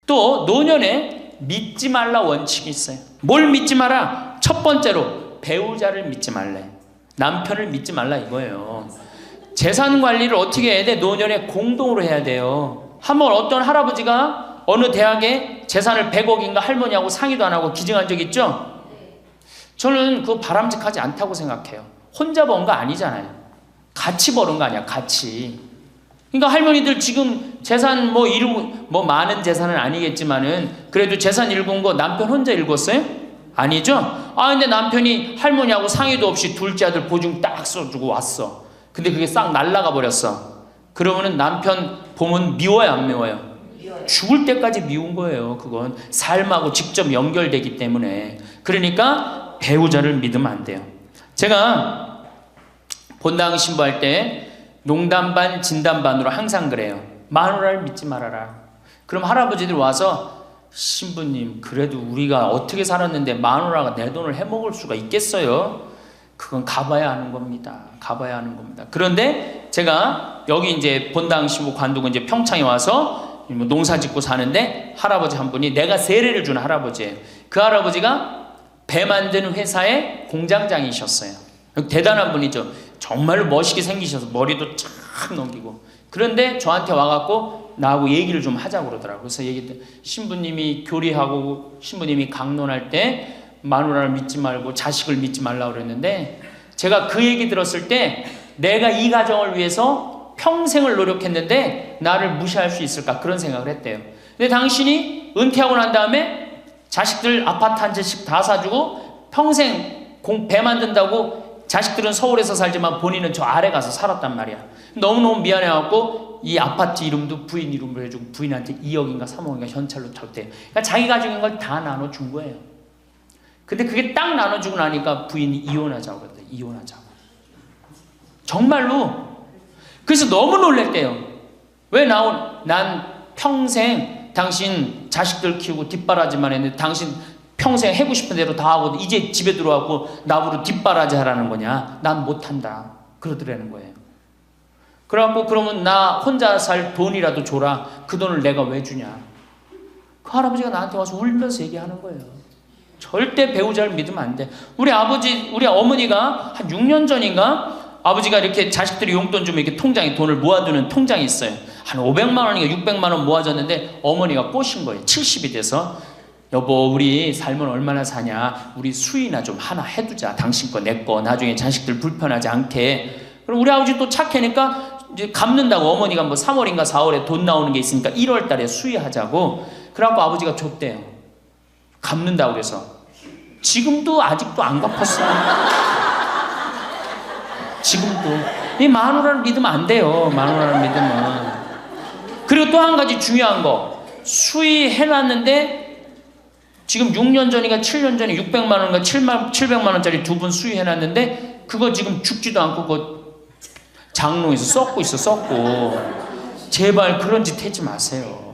또 노년에 믿지 말라 원칙이 있어요. 뭘 믿지 마라? 첫 번째로 배우자를 믿지 말래. 남편을 믿지 말라 이거예요. 재산 관리를 어떻게 해야 돼? 노년에 공동으로 해야 돼요. 한번 어떤 할아버지가 어느 대학에 재산을 100억인가 할머니하고 상의도 안 하고 기증한 적 있죠? 저는 그거 바람직하지 않다고 생각해요. 혼자 번 거 아니잖아요. 같이 버는 거 아니야, 같이. 그러니까 할머니들 지금 재산 뭐 많은 재산은 아니겠지만은 그래도 재산 읽은 거 남편 혼자 읽었어요? 아니죠? 근데 남편이 할머니하고 상의도 없이 둘째 아들 보증 딱 써주고 왔어. 근데 그게 싹 날라가 버렸어. 그러면은 남편 보면 미워요, 안 미워요? 죽을 때까지 미운 거예요. 그건 삶하고 직접 연결되기 때문에. 그러니까 배우자를 믿으면 안 돼요. 제가 본당 신부할 때 농담 반 진담 반으로 항상 그래요. 마누라를 믿지 말아라. 그럼 할아버지들 와서 신부님 그래도 우리가 어떻게 살았는데 마누라가 내 돈을 해먹을 수가 있겠어요? 그건 가봐야 하는 겁니다. 가봐야 하는 겁니다. 그런데 제가 여기 이제 본당 신부 관두고 이제 평창에 와서 농사 짓고 사는데 할아버지 한 분이 내가 세례를 준 할아버지예요. 그 할아버지가 배 만드는 회사의 공장장이셨어요. 대단한 분이죠. 정말로 멋있게 생기셔서 머리도 쫙 넘기고. 그런데 저한테 와갖고 나하고 얘기를 좀 하자고 그러더라고요. 그래서 얘기했더니 신부님이 교리하고 신부님이 강론할 때 마누라를 믿지 말고 자식을 믿지 말라고 그랬는데 제가 그 얘기 들었을 때 내가 이 가정을 위해서 평생을 노력했는데 나를 무시할 수 있을까 그런 생각을 했대요. 근데 당신이 은퇴하고 난 다음에 자식들 아파트 한 채씩 다 사주고 평생 배 만든다고 자식들은 서울에서 살지만 본인은 저 아래 가서 살았단 말이야. 너무너무 미안해갖고 이 아파트 이름도 부인 이름으로 해주고 부인한테 2억인가 3억인가 현찰로 줬대요. 그러니까 자기 가지고 걸 다 나눠준 거예요. 근데 그게 딱 나눠주고 나니까 부인이 이혼하자고 그랬대요. 이혼하자고. 정말로. 그래서 너무 놀랬대요. 왜 난 평생 당신 자식들 키우고 뒷바라지만 했는데 당신 평생 해고 싶은 대로 다 하고 이제 집에 들어와서 나보고 뒷바라지 하라는 거냐? 난 못한다. 그러더라는 거예요. 그래갖고 그러면 나 혼자 살 돈이라도 줘라. 그 돈을 내가 왜 주냐? 그 할아버지가 나한테 와서 울면서 얘기하는 거예요. 절대 배우자를 믿으면 안 돼. 우리 어머니가 한 6년 전인가 아버지가 이렇게 자식들이 용돈 주면 이렇게 통장에 돈을 모아두는 통장이 있어요. 한 500만 원인가 600만 원 모아졌는데 어머니가 꼬신 거예요. 70이 돼서 여보 우리 살면 얼마나 사냐. 우리 수의나 좀 하나 해두자. 당신 거 내 거 나중에 자식들 불편하지 않게. 그럼 우리 아버지 또 착하니까 이제 갚는다고 어머니가 뭐 3월인가 4월에 돈 나오는 게 있으니까 1월 달에 수의하자고. 그래갖고 아버지가 줬대요. 갚는다고 그래서. 지금도 아직도 안 갚았어요. 지금도. 이 마누라를 믿으면 안 돼요. 마누라를 믿으면. 그리고 또 한 가지 중요한 거. 수의해놨는데 지금 6년 전인가 7년 전에 600만 원인가 700만 원짜리 2분 수의해놨는데 그거 지금 죽지도 않고 그거 장롱에서 썩고 있어. 썩고. 제발 그런 짓 하지 마세요.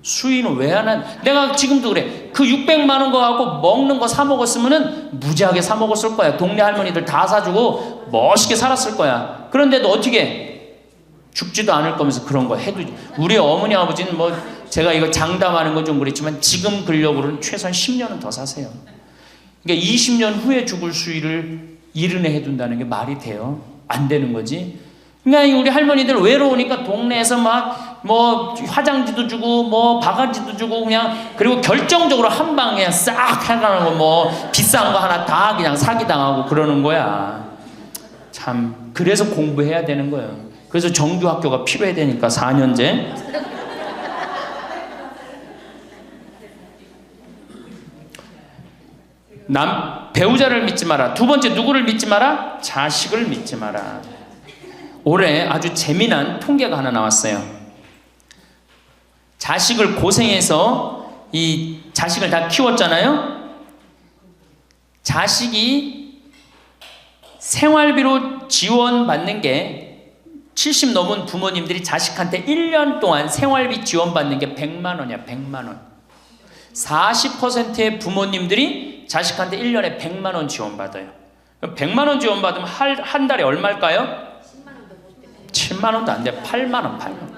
수의는 왜 안 한? 내가 지금도 그래. 그 600만 원 거 갖고 먹는 거 사 먹었으면은 무지하게 사 먹었을 거야. 동네 할머니들 다 사주고 멋있게 살았을 거야. 그런데도 어떻게 해? 죽지도 않을 거면서 그런 거 해도. 우리 어머니 아버지는 뭐 제가 이거 장담하는 건 좀 그렇지만 지금 근력으로는 최소한 10년은 더 사세요. 그러니까 20년 후에 죽을 수의를 70에 해둔다는 게 말이 돼요? 안 되는 거지. 그러니까 우리 할머니들 외로우니까 동네에서 막 뭐 화장지도 주고 뭐 바가지도 주고 그냥 그리고 결정적으로 한 방에 그냥 싹 해가는 거 뭐 비싼 거 하나 다 그냥 사기당하고 그러는 거야. 참 그래서 공부해야 되는 거예요. 그래서 정규 학교가 필요해야 되니까 4년제. 배우자를 믿지 마라. 두 번째 누구를 믿지 마라? 자식을 믿지 마라. 올해 아주 재미난 통계가 하나 나왔어요. 자식을 고생해서 이 자식을 다 키웠잖아요. 자식이 생활비로 지원받는 게 70 넘은 부모님들이 자식한테 1년 동안 생활비 지원받는 게 100만 원이야. 100만 원. 40%의 부모님들이 자식한테 1년에 100만 원 지원받아요. 100만 원 지원받으면 한 달에 얼마일까요? 7만 원도 안 돼. 8만 원, 8만 원.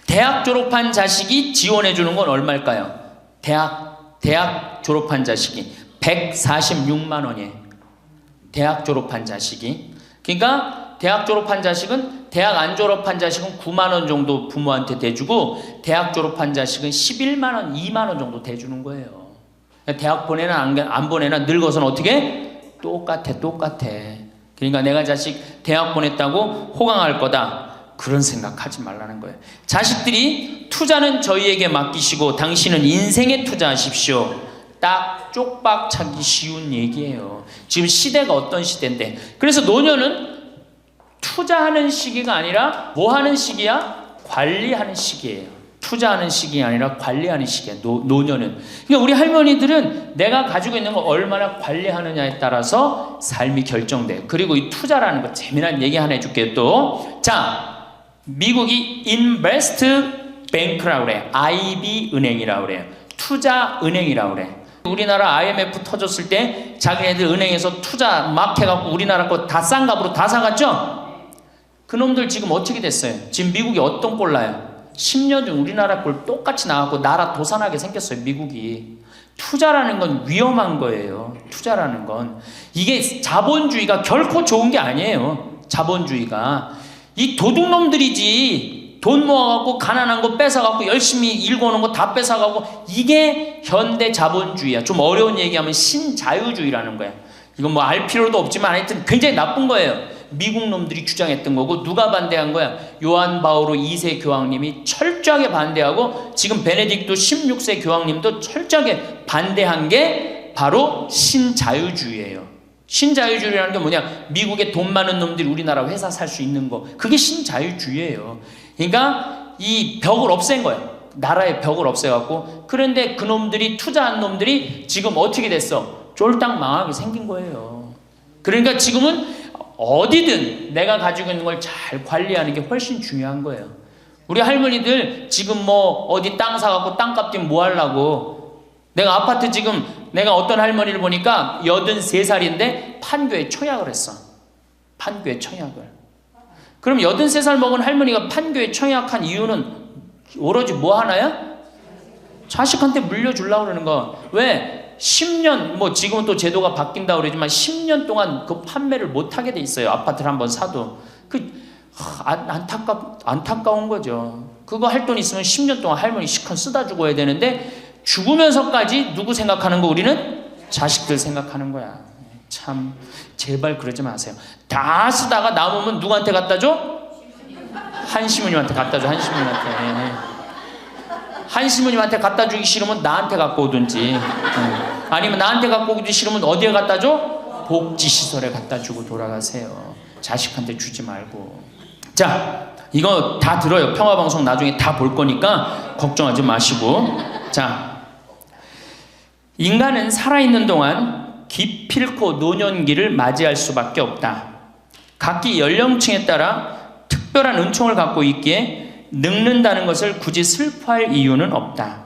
대학 졸업한 자식이 지원해 주는 건 얼마일까요? 대학 졸업한 자식이 146만 원이에요. 대학 졸업한 자식이. 그러니까 대학 졸업한 자식은, 대학 안 졸업한 자식은 9만 원 정도 부모한테 대주고, 대학 졸업한 자식은 11만 원, 2만 원 정도 대주는 거예요. 대학 보내나 안 보내나 늙어서는 어떻게? 똑같아. 그러니까 내가 자식 대학 보냈다고 호강할 거다, 그런 생각하지 말라는 거예요. 자식들이 투자는 저희에게 맡기시고 당신은 인생에 투자하십시오. 딱 쪽박 차기 쉬운 얘기예요. 지금 시대가 어떤 시대인데. 그래서 노년은 투자하는 시기가 아니라 뭐 하는 시기야? 관리하는 시기예요. 투자하는 시기가 아니라 관리하는 시기야. 노년은. 그러니까 우리 할머니들은 내가 가지고 있는 걸 얼마나 관리하느냐에 따라서 삶이 결정돼. 그리고 이 투자라는 거 재미난 얘기 하나 해줄게요. 또 자, 미국이 인베스트 뱅크라고 그래. IB 은행이라고 그래요. 투자 은행이라고 그래. 우리나라 IMF 터졌을 때 자기네들 은행에서 투자 막 해갖고 우리나라 거 다 싼 값으로 다 사갔죠? 그놈들 지금 어떻게 됐어요? 지금 미국이 어떤 꼴 나요? 10년 전 우리나라 꼴 똑같이 나왔고 나라 도산하게 생겼어요. 미국이. 투자라는 건 위험한 거예요. 투자라는 건. 이게 자본주의가 결코 좋은 게 아니에요. 자본주의가. 이 도둑놈들이지. 돈 모아갖고 가난한 거 뺏어갖고 열심히 일궈놓은 거 다 뺏어가고, 이게 현대 자본주의야. 좀 어려운 얘기하면 신자유주의라는 거야. 이건 뭐 알 필요도 없지만 하여튼 굉장히 나쁜 거예요. 미국 놈들이 주장했던 거고. 누가 반대한 거야? 요한 바오로 2세 교황님이 철저하게 반대하고, 지금 베네딕토 16세 교황님도 철저하게 반대한 게 바로 신자유주의예요. 신자유주의라는 게 뭐냐? 미국에 돈 많은 놈들이 우리나라 회사 살 수 있는 거, 그게 신자유주의예요. 그러니까 이 벽을 없앤 거예요. 나라의 벽을 없애갖고. 그런데 그놈들이, 투자한 놈들이 지금 어떻게 됐어? 쫄딱 망하게 생긴 거예요. 그러니까 지금은 어디든 내가 가지고 있는 걸 잘 관리하는 게 훨씬 중요한 거예요. 우리 할머니들 지금 뭐 어디 땅 사갖고 땅값 좀 뭐 하려고. 내가 아파트 지금, 내가 어떤 할머니를 보니까 83살인데 판교에 청약을 했어. 판교에 청약을. 그럼 83살 먹은 할머니가 판교에 청약한 이유는 오로지 뭐 하나야? 자식한테 물려주려고 그러는 거. 왜? 10년, 뭐 지금은 또 제도가 바뀐다고 그러지만 10년 동안 그 판매를 못하게 돼 있어요. 아파트를 한번 사도. 안타까운 거죠. 그거 할 돈 있으면 10년 동안 할머니 시컨 쓰다 죽어야 되는데, 죽으면서까지 누구 생각하는 거? 우리는 자식들 생각하는 거야. 참 제발 그러지 마세요. 다 쓰다가 남으면 누구한테 갖다 줘? 한시모님한테 갖다 줘. 한시모님한테 갖다 주기 싫으면 나한테 갖고 오든지, 아니면 나한테 갖고 오기 싫으면 어디에 갖다 줘? 복지시설에 갖다 주고 돌아가세요. 자식한테 주지 말고. 자, 이거 다 들어요. 평화방송 나중에 다 볼 거니까 걱정하지 마시고. 자, 인간은 살아있는 동안 기필코 노년기를 맞이할 수밖에 없다. 각기 연령층에 따라 특별한 은총을 갖고 있기에 늙는다는 것을 굳이 슬퍼할 이유는 없다.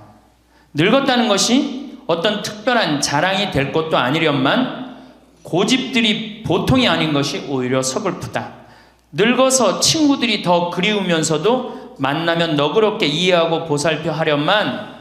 늙었다는 것이 어떤 특별한 자랑이 될 것도 아니련만 고집들이 보통이 아닌 것이 오히려 서글프다. 늙어서 친구들이 더 그리우면서도 만나면 너그럽게 이해하고 보살펴 하련만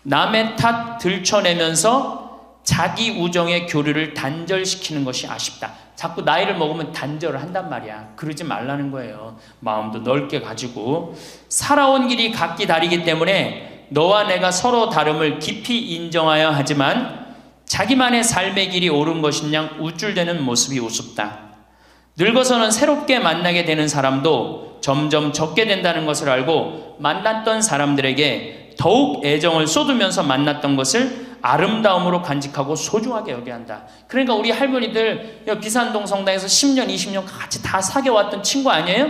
남의 탓 들춰내면서 자기 우정의 교류를 단절시키는 것이 아쉽다. 자꾸 나이를 먹으면 단절을 한단 말이야. 그러지 말라는 거예요. 마음도 넓게 가지고. 살아온 길이 각기 다르기 때문에 너와 내가 서로 다름을 깊이 인정하여 하지만 자기만의 삶의 길이 옳은 것인양 우쭐대는 모습이 우습다. 늙어서는 새롭게 만나게 되는 사람도 점점 적게 된다는 것을 알고 만났던 사람들에게 더욱 애정을 쏟으면서 만났던 것을 아름다움으로 간직하고 소중하게 여겨야 한다. 그러니까 우리 할머니들 비산동 성당에서 10년, 20년 같이 다 사귀어왔던 친구 아니에요?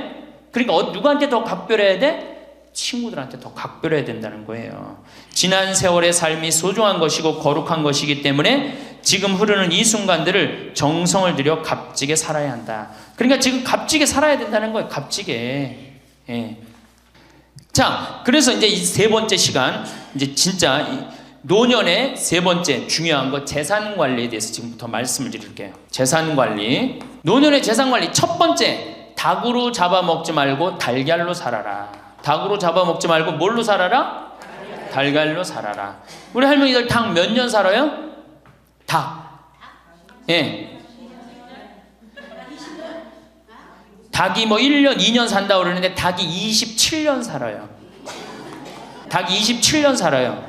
그러니까 누구한테 더 각별해야 돼? 친구들한테 더 각별해야 된다는 거예요. 지난 세월의 삶이 소중한 것이고 거룩한 것이기 때문에 지금 흐르는 이 순간들을 정성을 들여 값지게 살아야 한다. 그러니까 지금 값지게 살아야 된다는 거예요. 값지게. 예. 자, 그래서 이제 이 세 번째 시간, 이제 진짜 노년의 세 번째 중요한 거, 재산 관리에 대해서 지금부터 말씀을 드릴게요. 재산 관리. 노년의 재산 관리 첫 번째, 닭으로 잡아먹지 말고 달걀로 살아라. 닭으로 잡아먹지 말고 뭘로 살아라? 달걀로 살아라. 우리 할머니들 닭 몇 년 살아요? 닭. 예. 닭이 뭐 1년, 2년 산다고 그러는데 닭이 27년 살아요. 닭이 27년 살아요.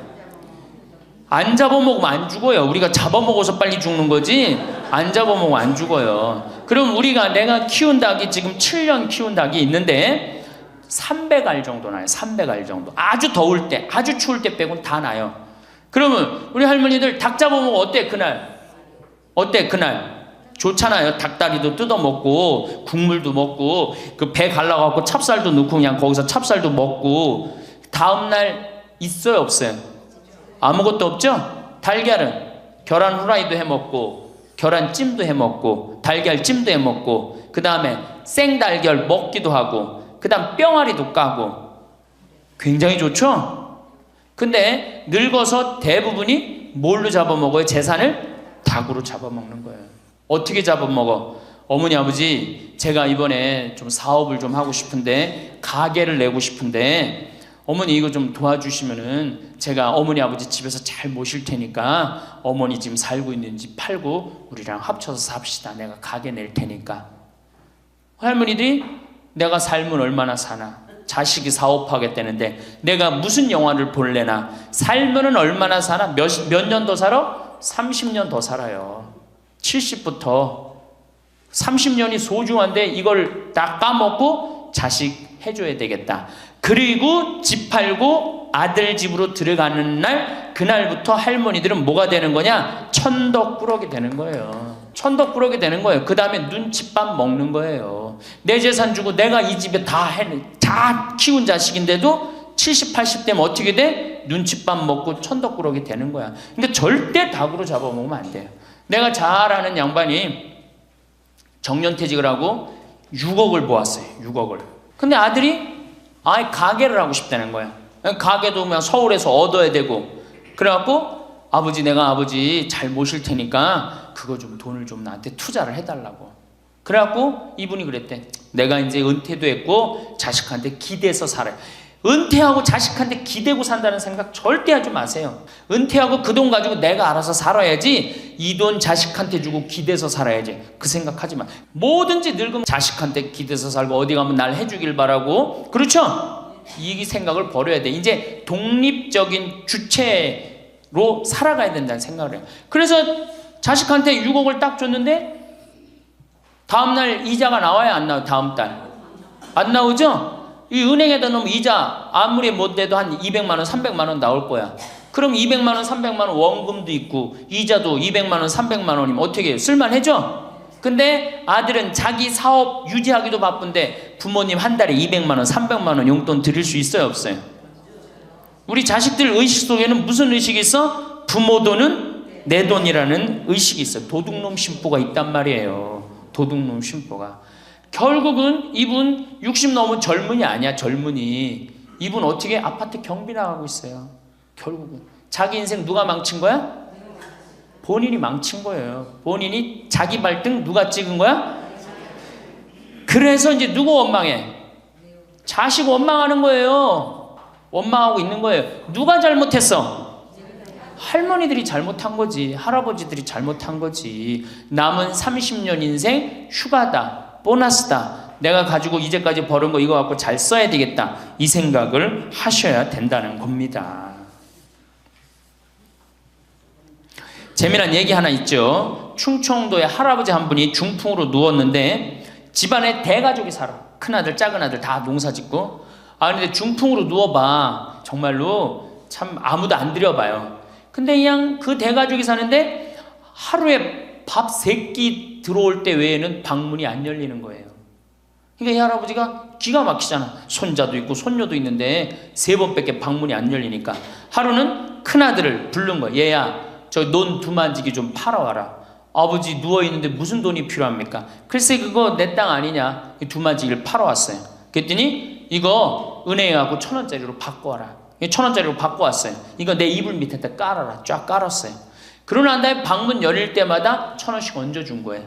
안 잡아먹으면 안 죽어요. 우리가 잡아먹어서 빨리 죽는 거지 안 잡아먹으면 안 죽어요. 그럼 내가 키운 닭이 지금 7년 키운 닭이 있는데 300알 정도 나요. 300알 정도. 아주 더울 때, 아주 추울 때 빼고는 다 나요. 그러면 우리 할머니들 닭 잡아먹으면 어때 그날? 어때 그날? 좋잖아요. 닭다리도 뜯어먹고 국물도 먹고 그 배 갈라갖고 찹쌀도 넣고 그냥 거기서 찹쌀도 먹고 다음날 있어요 없어요? 아무것도 없죠? 달걀은 계란 후라이도 해먹고 계란찜도 해먹고 달걀찜도 해먹고 그 다음에 생달걀 먹기도 하고 그 다음 뿅아리도 까고 굉장히 좋죠? 근데 늙어서 대부분이 뭘로 잡아먹어요? 재산을? 닭으로 잡아먹는 거예요. 어떻게 잡아먹어? 어머니 아버지 제가 이번에 좀 사업을 좀 하고 싶은데 가게를 내고 싶은데 어머니 이거 좀 도와주시면은 제가 어머니 아버지 집에서 잘 모실 테니까 어머니 지금 살고 있는 집 팔고 우리랑 합쳐서 삽시다. 내가 가게 낼 테니까. 할머니들이 내가 살면 얼마나 사나? 자식이 사업하겠다는데 내가 무슨 영화를 볼래나? 살면은 얼마나 사나? 몇 년 더 살아? 30년 더 살아요. 70부터 30년이 소중한데 이걸 다 까먹고 자식 해줘야 되겠다. 그리고 집 팔고 아들 집으로 들어가는 날 그날부터 할머니들은 뭐가 되는 거냐? 천덕꾸러기 되는 거예요. 천덕꾸러기 되는 거예요. 그 다음에 눈칫밥 먹는 거예요. 내 재산 주고 내가 이 집에 다 키운 자식인데도 70, 80 되면 어떻게 돼? 눈칫밥 먹고 천덕꾸러기 되는 거야. 근데 절대 닭으로 잡아먹으면 안 돼요. 내가 잘 아는 양반이 정년퇴직을 하고 6억을 모았어요. 6억을. 근데 아들이 아예 가게를 하고 싶다는 거야. 가게도 그냥 서울에서 얻어야 되고. 그래갖고 아버지 내가 아버지 잘 모실 테니까 그거 좀 돈을 좀 나한테 투자를 해달라고. 그래갖고 이분이 그랬대. 내가 이제 은퇴도 했고 자식한테 기대서 살아요. 은퇴하고 자식한테 기대고 산다는 생각 절대 하지 마세요. 은퇴하고 그 돈 가지고 내가 알아서 살아야지 이 돈 자식한테 주고 기대서 살아야지 그 생각하지 마. 뭐든지 늙으면 자식한테 기대서 살고 어디 가면 날 해주길 바라고 그렇죠? 이 생각을 버려야 돼. 이제 독립적인 주체로 살아가야 된다는 생각을 해요. 그래서 자식한테 6억을 딱 줬는데 다음날 이자가 나와야 안 나와요? 다음 달 안 나오죠? 이 은행에다 놓으면 이자 아무리 못 내도 한 200만 원, 300만 원 나올 거야. 그럼 200만 원, 300만 원 원금도 있고 이자도 200만 원, 300만 원이면 어떻게 해요? 쓸만해져? 근데 아들은 자기 사업 유지하기도 바쁜데 부모님 한 달에 200만 원, 300만 원 용돈 드릴 수 있어요, 없어요? 우리 자식들 의식 속에는 무슨 의식이 있어? 부모 돈은 내 돈이라는 의식이 있어요. 도둑놈 심보가 있단 말이에요. 도둑놈 심보가. 결국은 이분 60 넘은 젊은이 아니야. 젊은이. 이분 어떻게 아파트 경비 나가고 있어요. 결국은 자기 인생 누가 망친 거야? 본인이 망친 거예요. 본인이 자기 발등 누가 찍은 거야? 그래서 이제 누구 원망해? 자식 원망하는 거예요. 원망하고 있는 거예요. 누가 잘못했어? 할머니들이 잘못한 거지. 할아버지들이 잘못한 거지. 남은 30년 인생 휴가다. 보너스다. 내가 가지고 이제까지 벌은 거 이거 갖고 잘 써야 되겠다. 이 생각을 하셔야 된다는 겁니다. 재미난 얘기 하나 있죠. 충청도에 할아버지 한 분이 중풍으로 누웠는데 집안에 대가족이 살아. 큰아들 작은아들 다 농사 짓고. 근데 중풍으로 누워봐. 정말로 참 아무도 안 들여봐요. 근데 그냥 그 대가족이 사는데 하루에 밥 3끼 들어올 때 외에는 방문이 안 열리는 거예요. 그러니까 이 할아버지가 기가 막히잖아. 손자도 있고 손녀도 있는데 3번밖에 방문이 안 열리니까 하루는 큰아들을 부른 거야. 얘야 저 논 두만지기 좀 팔아와라. 아버지 누워있는데 무슨 돈이 필요합니까? 글쎄 그거 내 땅 아니냐. 두만지기를 팔아왔어요. 그랬더니 이거 은행에 가고 1,000원짜리로 바꿔와라. 1,000원짜리로 바꿔왔어요. 이거 내 이불 밑에다 깔아라. 쫙 깔았어요. 그러고 난 다음에 방문 열릴 때마다 1,000원씩 얹어준 거예요.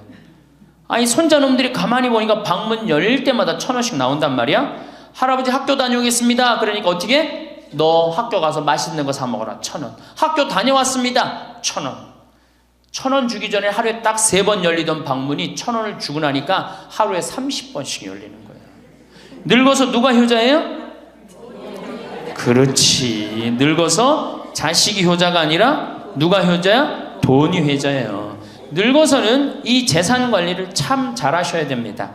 아니 손자놈들이 가만히 보니까 방문 열릴 때마다 1,000원씩 나온단 말이야. 할아버지 학교 다녀오겠습니다. 그러니까 어떻게? 너 학교 가서 맛있는 거 사 먹어라. 1,000원. 학교 다녀왔습니다. 1,000원. 1,000원 주기 전에 하루에 딱 3번 열리던 방문이 1,000원을 주고 나니까 하루에 30번씩 열리는 거예요. 늙어서 누가 효자예요? 그렇지. 늙어서 자식이 효자가 아니라 누가 효자야? 돈이 효자예요. 늙어서는 이 재산 관리를 참 잘하셔야 됩니다.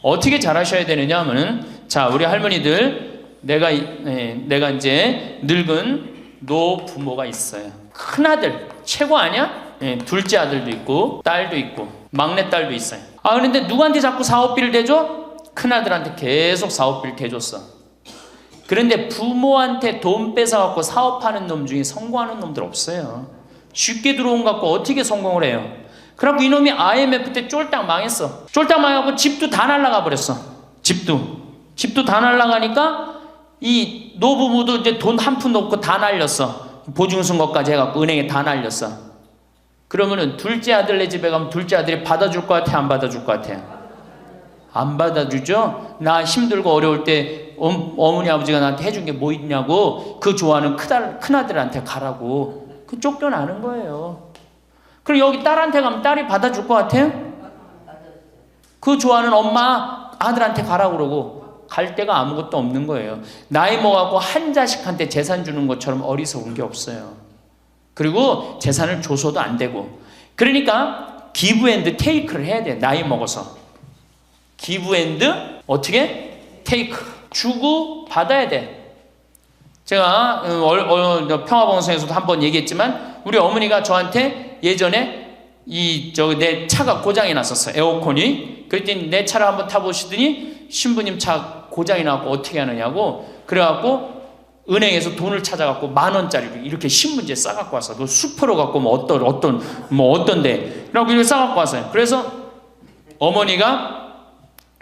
어떻게 잘하셔야 되느냐 하면은, 자, 우리 할머니들, 내가 이제 늙은 노부모가 있어요. 큰아들 최고 아니야? 둘째 아들도 있고 딸도 있고 막내딸도 있어요. 그런데 누구한테 자꾸 사업비를 대줘? 큰아들한테 계속 사업비를 대줬어. 그런데 부모한테 돈 뺏어갖고 사업하는 놈 중에 성공하는 놈들 없어요. 쉽게 들어온 거 갖고 어떻게 성공을 해요? 그래갖고 이놈이 IMF 때 쫄딱 망했어. 쫄딱 망하고 집도 다 날라가 버렸어. 집도 다 날라가니까 이 노부부도 이제 돈 한 푼도 없고 다 날렸어. 보증선 것까지 해갖고 은행에 다 날렸어. 그러면은 둘째 아들네 집에 가면 둘째 아들이 받아줄 것 같아, 안 받아줄 것 같아? 안 받아주죠? 나 힘들고 어려울 때 어머니 아버지가 나한테 해준 게 뭐 있냐고 그 좋아하는 큰아들한테 가라고 그 쫓겨나는 거예요. 그리고 여기 딸한테 가면 딸이 받아줄 것 같아요? 그 좋아하는 엄마 아들한테 가라고 그러고 갈 데가 아무것도 없는 거예요. 나이 먹어갖고 한 자식한테 재산 주는 것처럼 어리석은 게 없어요. 그리고 재산을 줘서도 안 되고. 그러니까 기브 앤드 테이크를 해야 돼. 나이 먹어서 기브 앤드 어떻게? 테이크. 주고 받아야 돼. 제가 평화방송에서도 한번 얘기했지만 우리 어머니가 저한테 예전에 내 차가 고장이 났었어요. 에어컨이. 그랬더니 내 차를 한번 타보시더니 신부님 차 고장이 나고 어떻게 하느냐고 그래갖고 은행에서 돈을 찾아갖고 10,000원짜리를 이렇게 신문지에 싸갖고 왔어. 너 수표로 갖고 어떤데 라고 이렇게 싸갖고 왔어요. 그래서 어머니가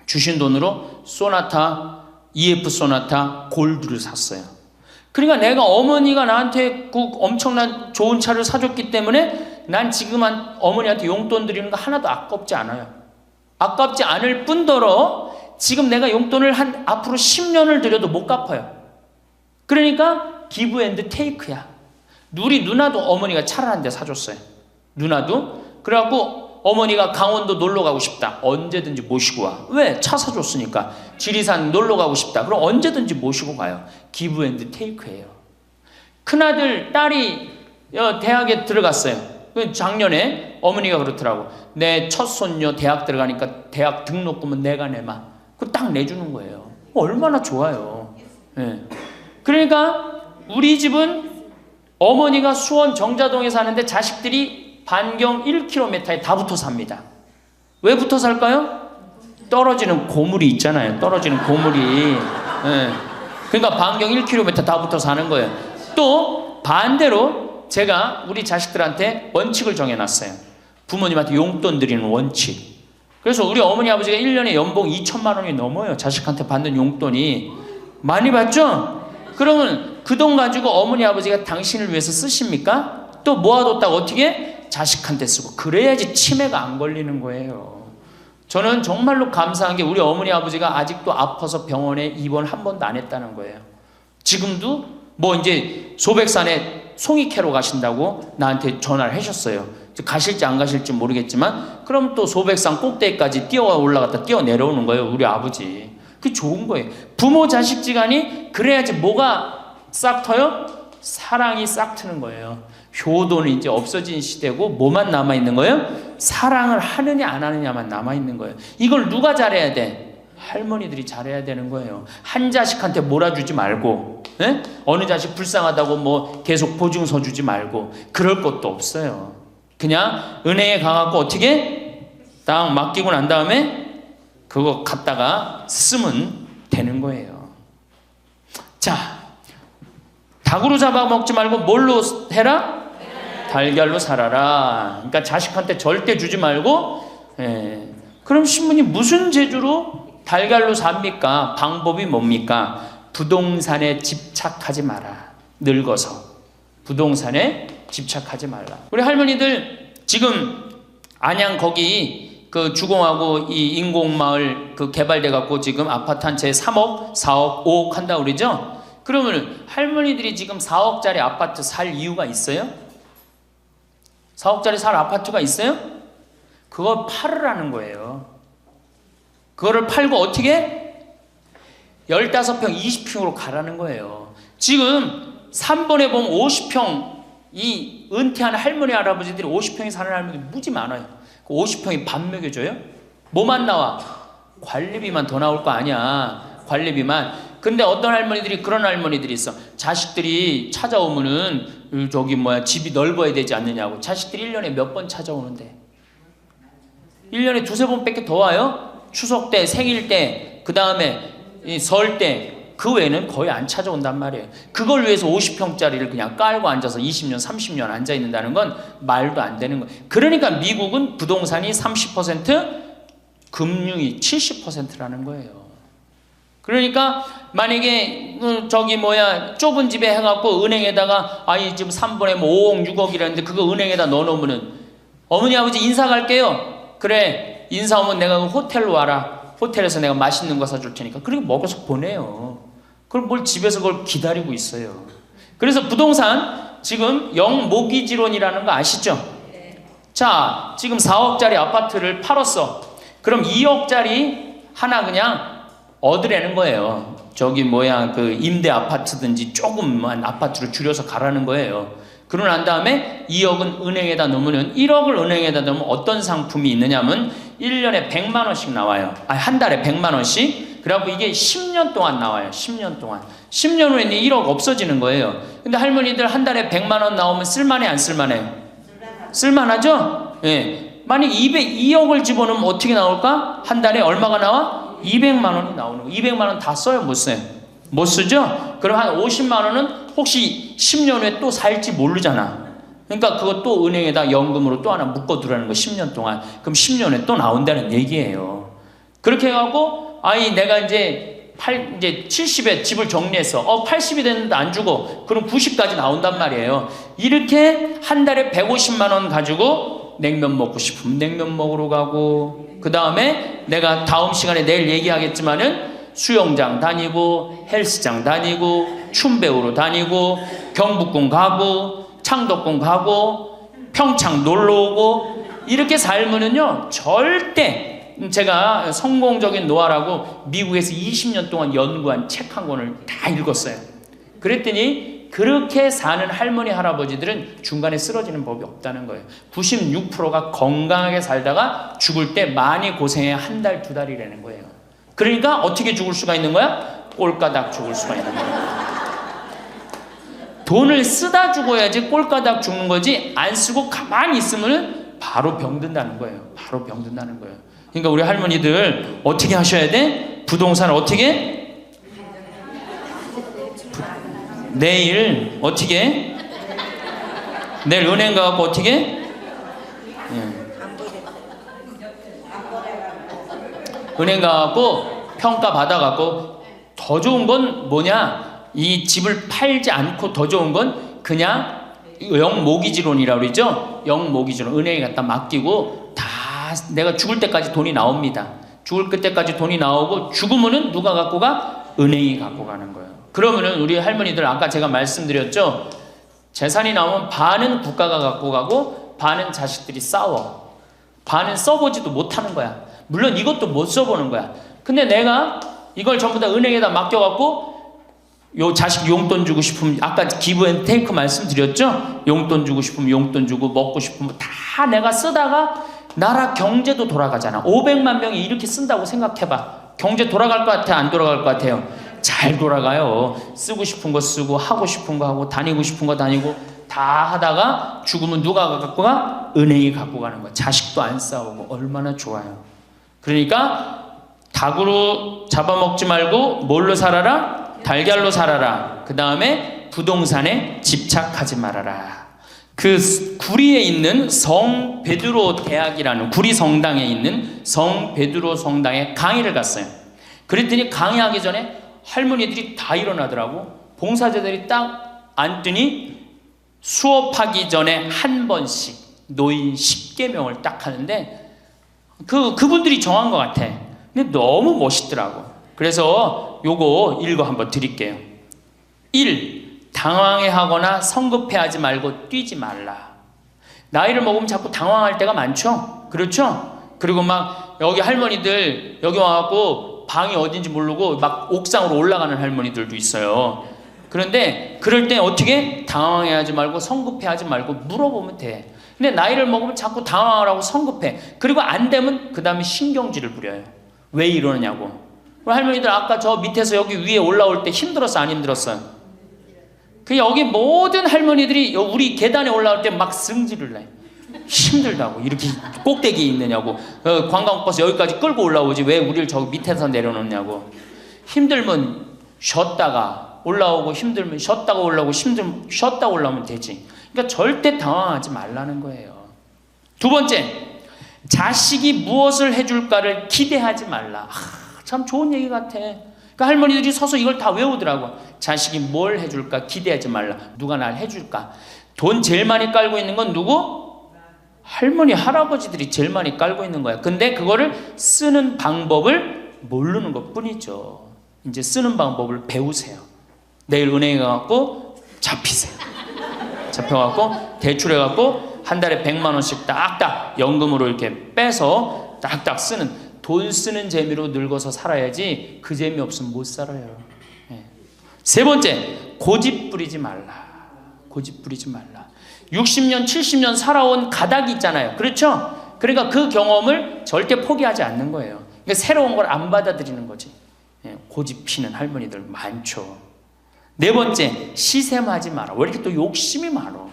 주신 돈으로 소나타 EF 소나타 골드를 샀어요. 그러니까 내가 어머니가 나한테 그 엄청난 좋은 차를 사줬기 때문에 난 지금 어머니한테 용돈 드리는 거 하나도 아깝지 않아요. 아깝지 않을 뿐더러 지금 내가 용돈을 앞으로 10년을 들여도 못 갚아요. 그러니까 기브 앤드 테이크야. 우리 누나도 어머니가 차를 한 대 사줬어요. 누나도. 그래갖고 어머니가 강원도 놀러 가고 싶다. 언제든지 모시고 와. 왜? 차 사줬으니까. 지리산 놀러 가고 싶다. 그럼 언제든지 모시고 가요. 기브 앤드 테이크예요. 큰아들, 딸이 대학에 들어갔어요. 작년에 어머니가 그렇더라고. 내 첫 손녀 대학 들어가니까 대학 등록금은 내가 내마. 그거 딱 내주는 거예요. 얼마나 좋아요. 네. 그러니까 우리 집은 어머니가 수원 정자동에 사는데 자식들이 반경 1km에 다 붙어 삽니다. 왜 붙어 살까요? 떨어지는 고물이 있잖아요. 떨어지는 고물이. 네. 그러니까 반경 1km 다 붙어 사는 거예요. 또 반대로 제가 우리 자식들한테 원칙을 정해놨어요. 부모님한테 용돈 드리는 원칙. 그래서 우리 어머니 아버지가 1년에 연봉 2,000만 원이 넘어요. 자식한테 받는 용돈이. 많이 받죠? 그러면 그 돈 가지고 어머니 아버지가 당신을 위해서 쓰십니까? 또 모아뒀다가 어떻게? 자식한테 쓰고. 그래야지 치매가 안 걸리는 거예요. 저는 정말로 감사한 게 우리 어머니 아버지가 아직도 아파서 병원에 입원 한 번도 안 했다는 거예요. 지금도 이제 소백산에 송이 캐러 가신다고 나한테 전화를 하셨어요. 가실지 안 가실지 모르겠지만 그럼 또 소백산 꼭대기까지 뛰어 올라갔다 뛰어 내려오는 거예요. 우리 아버지. 그게 좋은 거예요. 부모 자식 지간이 그래야지 뭐가 싹 터요? 사랑이 싹 트는 거예요. 효도는 이제 없어진 시대고 뭐만 남아있는 거예요? 사랑을 하느냐 안 하느냐만 남아있는 거예요. 이걸 누가 잘해야 돼? 할머니들이 잘해야 되는 거예요. 한 자식한테 몰아주지 말고 어느 자식 불쌍하다고 계속 보증서 주지 말고 그럴 것도 없어요. 그냥 은행에 가갖고 어떻게 딱 맡기고 난 다음에 그거 갖다가 쓰면 되는 거예요. 자, 닭으로 잡아먹지 말고 뭘로 해라? 달걀로 살아라. 그러니까 자식한테 절대 주지 말고. 그럼 신부님 무슨 재주로 달걀로 삽니까? 방법이 뭡니까? 부동산에 집착하지 마라. 늙어서 부동산에 집착하지 말라. 우리 할머니들 지금 안양 거기 그 주공하고 이 인공마을 그 개발돼 갖고 지금 아파트 한 채 3억, 4억, 5억 한다고 그러죠? 그러면 할머니들이 지금 4억짜리 아파트 살 이유가 있어요? 4억짜리 살 아파트가 있어요? 그거 팔으라는 거예요. 그거를 팔고 어떻게? 15평, 20평으로 가라는 거예요. 지금 3번에 보면 50평, 이 은퇴한 할머니, 할아버지들이 50평에 사는 할머니들이 무지 많아요. 그 50평이 밥 먹여줘요? 뭐만 나와? 관리비만 더 나올 거 아니야. 관리비만. 근데 어떤 할머니들이, 그런 할머니들이 있어. 자식들이 찾아오면은 집이 넓어야 되지 않느냐고. 자식들이 1년에 몇 번 찾아오는데 1년에 두세 번 밖에 더 와요? 추석 때, 생일 때, 그 다음에 설 때, 그 외에는 거의 안 찾아온단 말이에요. 그걸 위해서 50평짜리를 그냥 깔고 앉아서 20년, 30년 앉아 있는다는 건 말도 안 되는 거예요. 그러니까 미국은 부동산이 30%, 금융이 70%라는 거예요. 그러니까 만약에 좁은 집에 해갖고 은행에다가 지금 3번에 5억, 6억이라는데 그거 은행에다 넣어놓으면은 어머니, 아버지 인사 갈게요. 그래, 인사 오면 내가 호텔로 와라. 호텔에서 내가 맛있는 거 사줄 테니까. 그리고 먹어서 보내요. 그럼 뭘 집에서 그걸 기다리고 있어요. 그래서 부동산 지금 영모기지론이라는 거 아시죠? 자, 지금 4억짜리 아파트를 팔았어. 그럼 2억짜리 하나 그냥 얻으라는 거예요. 그 임대 아파트든지 조금만 아파트를 줄여서 가라는 거예요. 그러고 난 다음에 2억은 은행에다 넣으면 1억을 은행에다 넣으면 어떤 상품이 있느냐면 1년에 100만 원씩 나와요. 한 달에 100만 원씩. 그래갖고 이게 10년 동안 나와요. 10년 동안. 10년 후에는 1억 없어지는 거예요. 근데 할머니들 한 달에 100만 원 나오면 쓸만해, 안 쓸만해? 쓸만하죠? 예. 만약 2억을 집어넣으면 어떻게 나올까? 한 달에 얼마가 나와? 200만 원이 나오는 거예요. 200만 원 다 써요, 못 써요? 못 쓰죠? 그럼 한 50만 원은 혹시 10년 후에 또 살지 모르잖아. 그러니까 그것도 은행에다 연금으로 또 하나 묶어두라는 거, 10년 동안. 그럼 10년에 또 나온다는 얘기예요. 그렇게 해갖고 내가 이제 70에 집을 정리해서 80이 됐는데 안 주고 그럼 90까지 나온단 말이에요. 이렇게 한 달에 150만 원 가지고 냉면 먹고 싶으면 냉면 먹으러 가고, 그 다음에 내가 다음 시간에 내일 얘기하겠지만은 수영장 다니고 헬스장 다니고 춤 배우러 다니고 경복궁 가고 창덕궁 가고 평창 놀러 오고 이렇게 살면은요, 절대, 제가 성공적인 노화라고 미국에서 20년 동안 연구한 책 한 권을 다 읽었어요. 그랬더니 그렇게 사는 할머니, 할아버지들은 중간에 쓰러지는 법이 없다는 거예요. 96%가 건강하게 살다가 죽을 때 많이 고생해야 한 달, 두 달이라는 거예요. 그러니까 어떻게 죽을 수가 있는 거야? 꼴까닥 죽을 수가 있는 거야. 돈을 쓰다 죽어야지 꼴까닥 죽는 거지, 안 쓰고 가만히 있으면 바로 병든다는 거예요. 바로 병든다는 거예요. 그러니까 우리 할머니들 어떻게 하셔야 돼? 부동산을 어떻게? 내일 어떻게? 내일 은행 가갖고 어떻게? 은행 가갖고 평가 받아갖고, 더 좋은 건 뭐냐? 이 집을 팔지 않고 더 좋은 건 그냥 영모기지론이라고 그러죠. 영모기지론. 은행에 갖다 맡기고 다 내가 죽을 때까지 돈이 나옵니다. 죽을 때까지 돈이 나오고 죽으면은 누가 갖고 가? 은행이 갖고 가는 거예요. 그러면은 우리 할머니들 아까 제가 말씀드렸죠. 재산이 나오면 반은 국가가 갖고 가고 반은 자식들이 싸워. 반은 써보지도 못하는 거야. 물론 이것도 못 써보는 거야. 근데 내가 이걸 전부 다 은행에다 맡겨갖고 요 자식 용돈 주고 싶으면, 아까 기브 앤 테이크 말씀드렸죠? 용돈 주고 싶으면 용돈 주고 먹고 싶으면 다 내가 쓰다가 나라 경제도 돌아가잖아. 500만 명이 이렇게 쓴다고 생각해봐. 경제 돌아갈 것 같아, 안 돌아갈 것 같아요? 잘 돌아가요. 쓰고 싶은 거 쓰고 하고 싶은 거 하고 다니고 싶은 거 다니고 다 하다가 죽으면 누가 갖고 가? 은행이 갖고 가는 거야. 자식도 안 싸우고. 얼마나 좋아요. 그러니까 닭으로 잡아먹지 말고 뭘로 살아라? 달걀로 살아라. 그 다음에 부동산에 집착하지 말아라. 그 구리에 있는 성 베드로 대학이라는, 구리 성당에 있는 성 베드로 성당에 강의를 갔어요. 그랬더니 강의하기 전에 할머니들이 다 일어나더라고. 봉사자들이 딱 앉더니 수업하기 전에 한 번씩 노인 10계명을 딱 하는데, 그분들이 정한 것 같아. 근데 너무 멋있더라고. 그래서 요거 읽어 한번 드릴게요. 1. 당황해하거나 성급해하지 말고 뛰지 말라. 나이를 먹으면 자꾸 당황할 때가 많죠? 그렇죠? 그리고 막 여기 할머니들 여기 와갖고 방이 어딘지 모르고 막 옥상으로 올라가는 할머니들도 있어요. 그런데 그럴 때 어떻게? 당황해하지 말고 성급해하지 말고 물어보면 돼. 근데 나이를 먹으면 자꾸 당황을 하고 성급해. 그리고 안 되면 그 다음에 신경질을 부려요. 왜 이러느냐고. 할머니들 아까 저 밑에서 여기 위에 올라올 때 힘들었어 안 힘들었어요? 그 여기 모든 할머니들이 우리 계단에 올라올 때 막 승질을 내. 힘들다고. 이렇게 꼭대기에 있느냐고. 관광버스 여기까지 끌고 올라오지 왜 우리를 저기 밑에서 내려놓냐고. 힘들면 쉬었다가 올라오고 힘들면 쉬었다가 올라오고 힘들면 쉬었다 올라오면 되지. 그러니까 절대 당황하지 말라는 거예요. 두 번째, 자식이 무엇을 해줄까를 기대하지 말라. 참 좋은 얘기 같아. 그러니까 할머니들이 서서 이걸 다 외우더라고. 자식이 뭘 해줄까 기대하지 말라. 누가 날 해줄까. 돈 제일 많이 깔고 있는 건 누구? 할머니 할아버지들이 제일 많이 깔고 있는 거야. 근데 그거를 쓰는 방법을 모르는 것 뿐이죠. 이제 쓰는 방법을 배우세요. 내일 은행에 가갖고 잡히세요. 잡혀갖고 대출해갖고 한 달에 100만 원씩 딱딱 연금으로 이렇게 빼서 딱딱 쓰는, 돈 쓰는 재미로 늙어서 살아야지 그 재미 없으면 못 살아요. 세 번째, 고집 부리지 말라. 고집 부리지 말라. 60년 70년 살아온 가닥이 있잖아요. 그렇죠? 그러니까 그 경험을 절대 포기하지 않는 거예요. 그러니까 새로운 걸 안 받아들이는 거지. 고집 피는 할머니들 많죠. 네 번째, 시샘하지 마라. 왜 이렇게 또 욕심이 많어?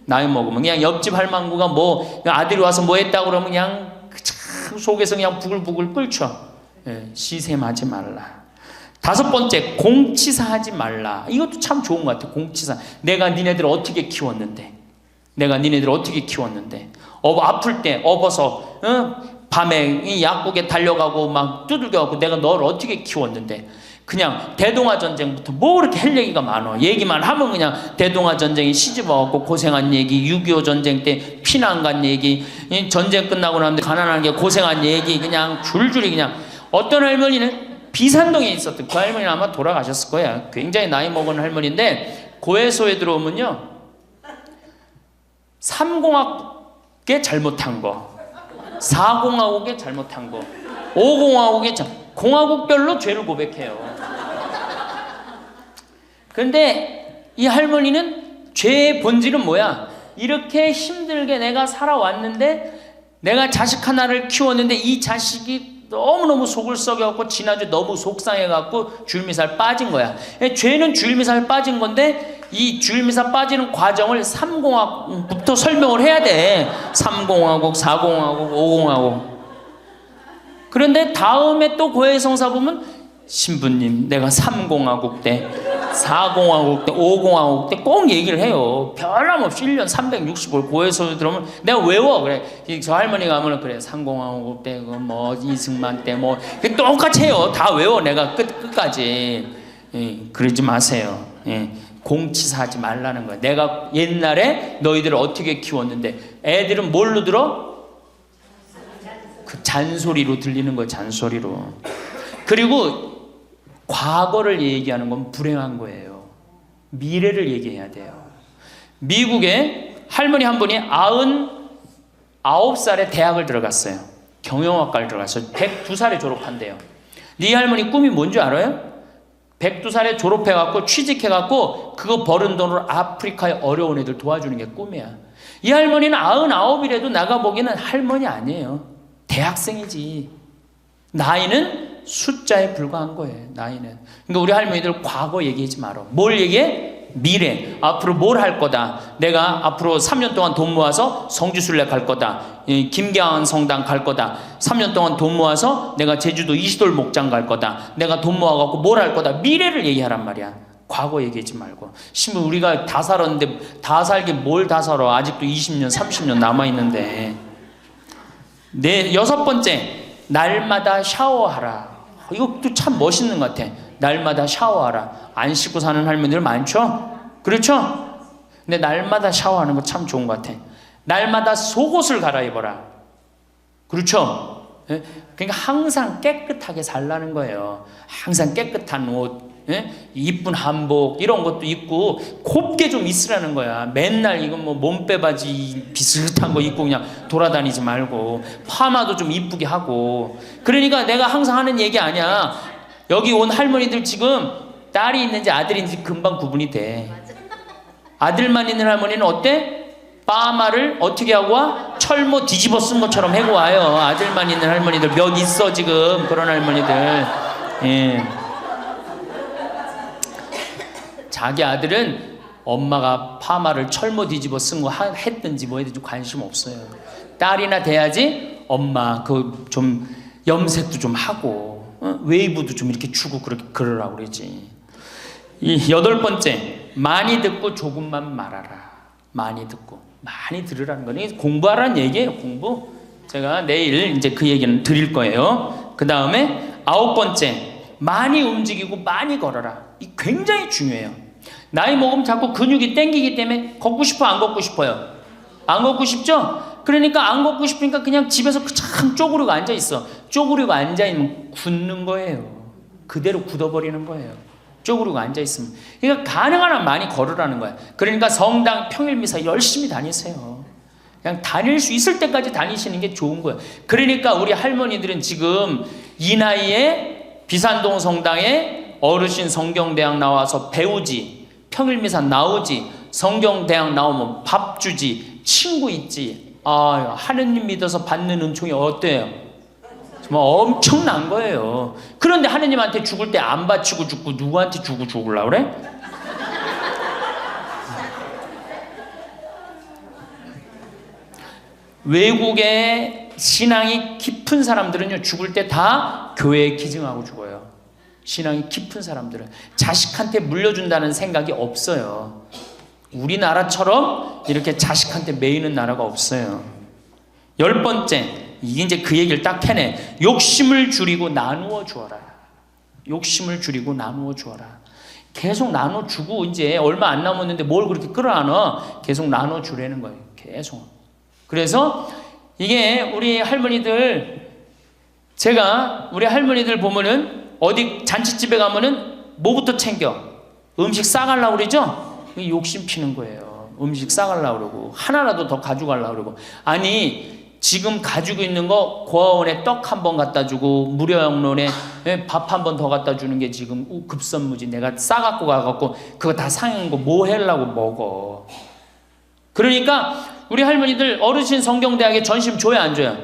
나이 먹으면 그냥 옆집 할망구가 뭐 아들이 와서 뭐 했다고 그러면 그냥 속에서 그냥 부글부글 끓죠. 시샘하지 말라. 다섯 번째, 공치사하지 말라. 이것도 참 좋은 것 같아. 공치사. 내가 니네들 어떻게 키웠는데, 내가 니네들 어떻게 키웠는데, 아플 때 업어서 밤에 이 약국에 달려가고 막 두들겨갖고 내가 너를 어떻게 키웠는데. 그냥 대동아 전쟁부터 뭐 그렇게 할 얘기가 많아. 얘기만 하면 그냥 대동아 전쟁에 시집와갖고 고생한 얘기, 6.25 전쟁 때 피난 간 얘기, 전쟁 끝나고 나면 가난한 게 고생한 얘기, 그냥 줄줄이 그냥. 어떤 할머니는 비산동에 있었던 그 할머니는 아마 돌아가셨을 거야. 굉장히 나이 먹은 할머니인데 고해소에 들어오면요 3공학에 잘못한 거, 4공화국에 잘못한 거, 5공화국에 공화국별로 죄를 고백해요. 그런데 이 할머니는 죄의 본질은 뭐야? 이렇게 힘들게 내가 살아왔는데, 내가 자식 하나를 키웠는데 이 자식이 너무너무 속을 썩여갖고 지난주 너무 속상해갖고 줄미살 빠진 거야. 죄는 줄미살 빠진 건데 이 줄미살 빠지는 과정을 3공화국부터 설명을 해야 돼. 3공화국, 4공화국, 5공화국. 그런데 다음에 또 고해성사 보면 신부님 내가 3공화국 때, 4공화국 때, 5공화국 때 꼭 얘기를 해요. 변함없이 1년 365일 고해성사 들어오면 내가 외워. 그래. 저 할머니가 하면 그래 3공화국 때 뭐 이승만 때 뭐 똑같이 해요. 다 외워 내가 끝까지. 그러지 마세요. 공치사하지 말라는 거야. 내가 옛날에 너희들을 어떻게 키웠는데. 애들은 뭘로 들어? 그 잔소리로 들리는 거예요. 잔소리로. 그리고 과거를 얘기하는 건 불행한 거예요. 미래를 얘기해야 돼요. 미국에 할머니 한 분이 99살에 대학을 들어갔어요. 경영학과를 들어갔어요. 102살에 졸업한대요. 네 할머니 꿈이 뭔지 알아요? 102살에 졸업해갖고 취직해갖고 그거 버는 돈으로 아프리카의 어려운 애들 도와주는 게 꿈이야. 이 할머니는 99이라도 나가보기에는 할머니 아니에요. 대학생이지. 나이는 숫자에 불과한 거예요. 나이는. 그러니까 우리 할머니들 과거 얘기하지 말아. 뭘 얘기해? 미래. 앞으로 뭘 할 거다. 내가 앞으로 3년 동안 돈 모아서 성지순례 갈 거다. 김계한 성당 갈 거다. 3년 동안 돈 모아서 내가 제주도 이시돌 목장 갈 거다. 내가 돈 모아갖고 뭘 할 거다. 미래를 얘기하란 말이야. 과거 얘기하지 말고. 심은 우리가 다 살았는데 다 살게 뭘 다 살아. 아직도 20년 30년 남아있는데. 여섯 번째, 날마다 샤워하라. 이것도 참 멋있는 것 같아. 날마다 샤워하라. 안 씻고 사는 할머니들 많죠? 그렇죠? 근데 날마다 샤워하는 거 참 좋은 것 같아. 날마다 속옷을 갈아입어라. 그렇죠? 예? 그러니까 항상 깨끗하게 살라는 거예요. 항상 깨끗한 옷, 예? 이쁜 한복 이런 것도 입고 곱게 좀 있으라는 거야. 맨날 이건 뭐 몸빼바지 비슷한 거 입고 그냥 돌아다니지 말고 파마도 좀 이쁘게 하고. 그러니까 내가 항상 하는 얘기 아니야. 여기 온 할머니들 지금 딸이 있는지 아들이 있는지 금방 구분이 돼. 아들만 있는 할머니는 어때? 파마를 어떻게 하고 와? 철모 뒤집어 쓴 것처럼 해고 와요. 아들만 있는 할머니들 몇 있어 지금 그런 할머니들. 예. 자기 아들은 엄마가 파마를 철모 뒤집어 쓴 거 했든지 뭐 했든지 관심 없어요. 딸이나 돼야지 엄마 그 좀 염색도 좀 하고 웨이브도 좀 이렇게 주고 그러라고 그러지. 이 8번째, 많이 듣고 조금만 말하라. 많이 듣고 많이 들으라는 거는 공부하라는 얘기예요. 공부. 제가 내일 이제 그 얘기는 드릴 거예요. 그 다음에 9번째, 많이 움직이고 많이 걸어라. 이 굉장히 중요해요. 나이 먹으면 자꾸 근육이 땡기기 때문에 걷고 싶어 안 걷고 싶어요? 안 걷고 싶죠? 그러니까 안 걷고 싶으니까 그냥 집에서 참 쪼그리고 앉아있어. 쪼그리고 앉아있으면 굳는 거예요. 그대로 굳어버리는 거예요. 쪼그리고 앉아있으면. 그러니까 가능한 한 많이 걸으라는 거야. 그러니까 성당 평일미사 열심히 다니세요. 그냥 다닐 수 있을 때까지 다니시는 게 좋은 거예요. 그러니까 우리 할머니들은 지금 이 나이에 비산동 성당에 어르신 성경대학 나와서 배우지, 평일미사 나오지, 성경대학 나오면 밥 주지, 친구 있지. 아, 하느님 믿어서 받는 은총이 어때요? 정말 엄청난 거예요. 그런데 하느님한테 죽을 때 안 바치고 죽고 누구한테 주고 죽으려고 그래? 외국의 신앙이 깊은 사람들은요, 죽을 때 다 교회에 기증하고 죽어요. 신앙이 깊은 사람들은 자식한테 물려준다는 생각이 없어요. 우리나라처럼 이렇게 자식한테 매이는 나라가 없어요. 10번째, 이게 이제 그 얘기를 딱 해내. 욕심을 줄이고 나누어 주어라. 욕심을 줄이고 나누어 주어라. 계속 나눠 주고 이제 얼마 안 남았는데 뭘 그렇게 끌어안아? 계속 나눠 주라는 거예요. 계속. 그래서 이게 우리 할머니들, 제가 우리 할머니들 보면은 어디 잔치집에 가면은 뭐부터 챙겨? 음식 싸가려고 그러죠? 욕심 피는 거예요. 음식 싸가려고 그러고 하나라도 더 가져가려고 그러고. 아니 지금 가지고 있는 거 고아원에 떡 한 번 갖다 주고 무료양론에 밥 한 번 더 갖다 주는 게 지금 급선무지. 내가 싸갖고 가갖고 그거 다 상한 거 뭐 하려고 먹어. 그러니까 우리 할머니들 어르신 성경대학에 전심 줘야 안 줘요?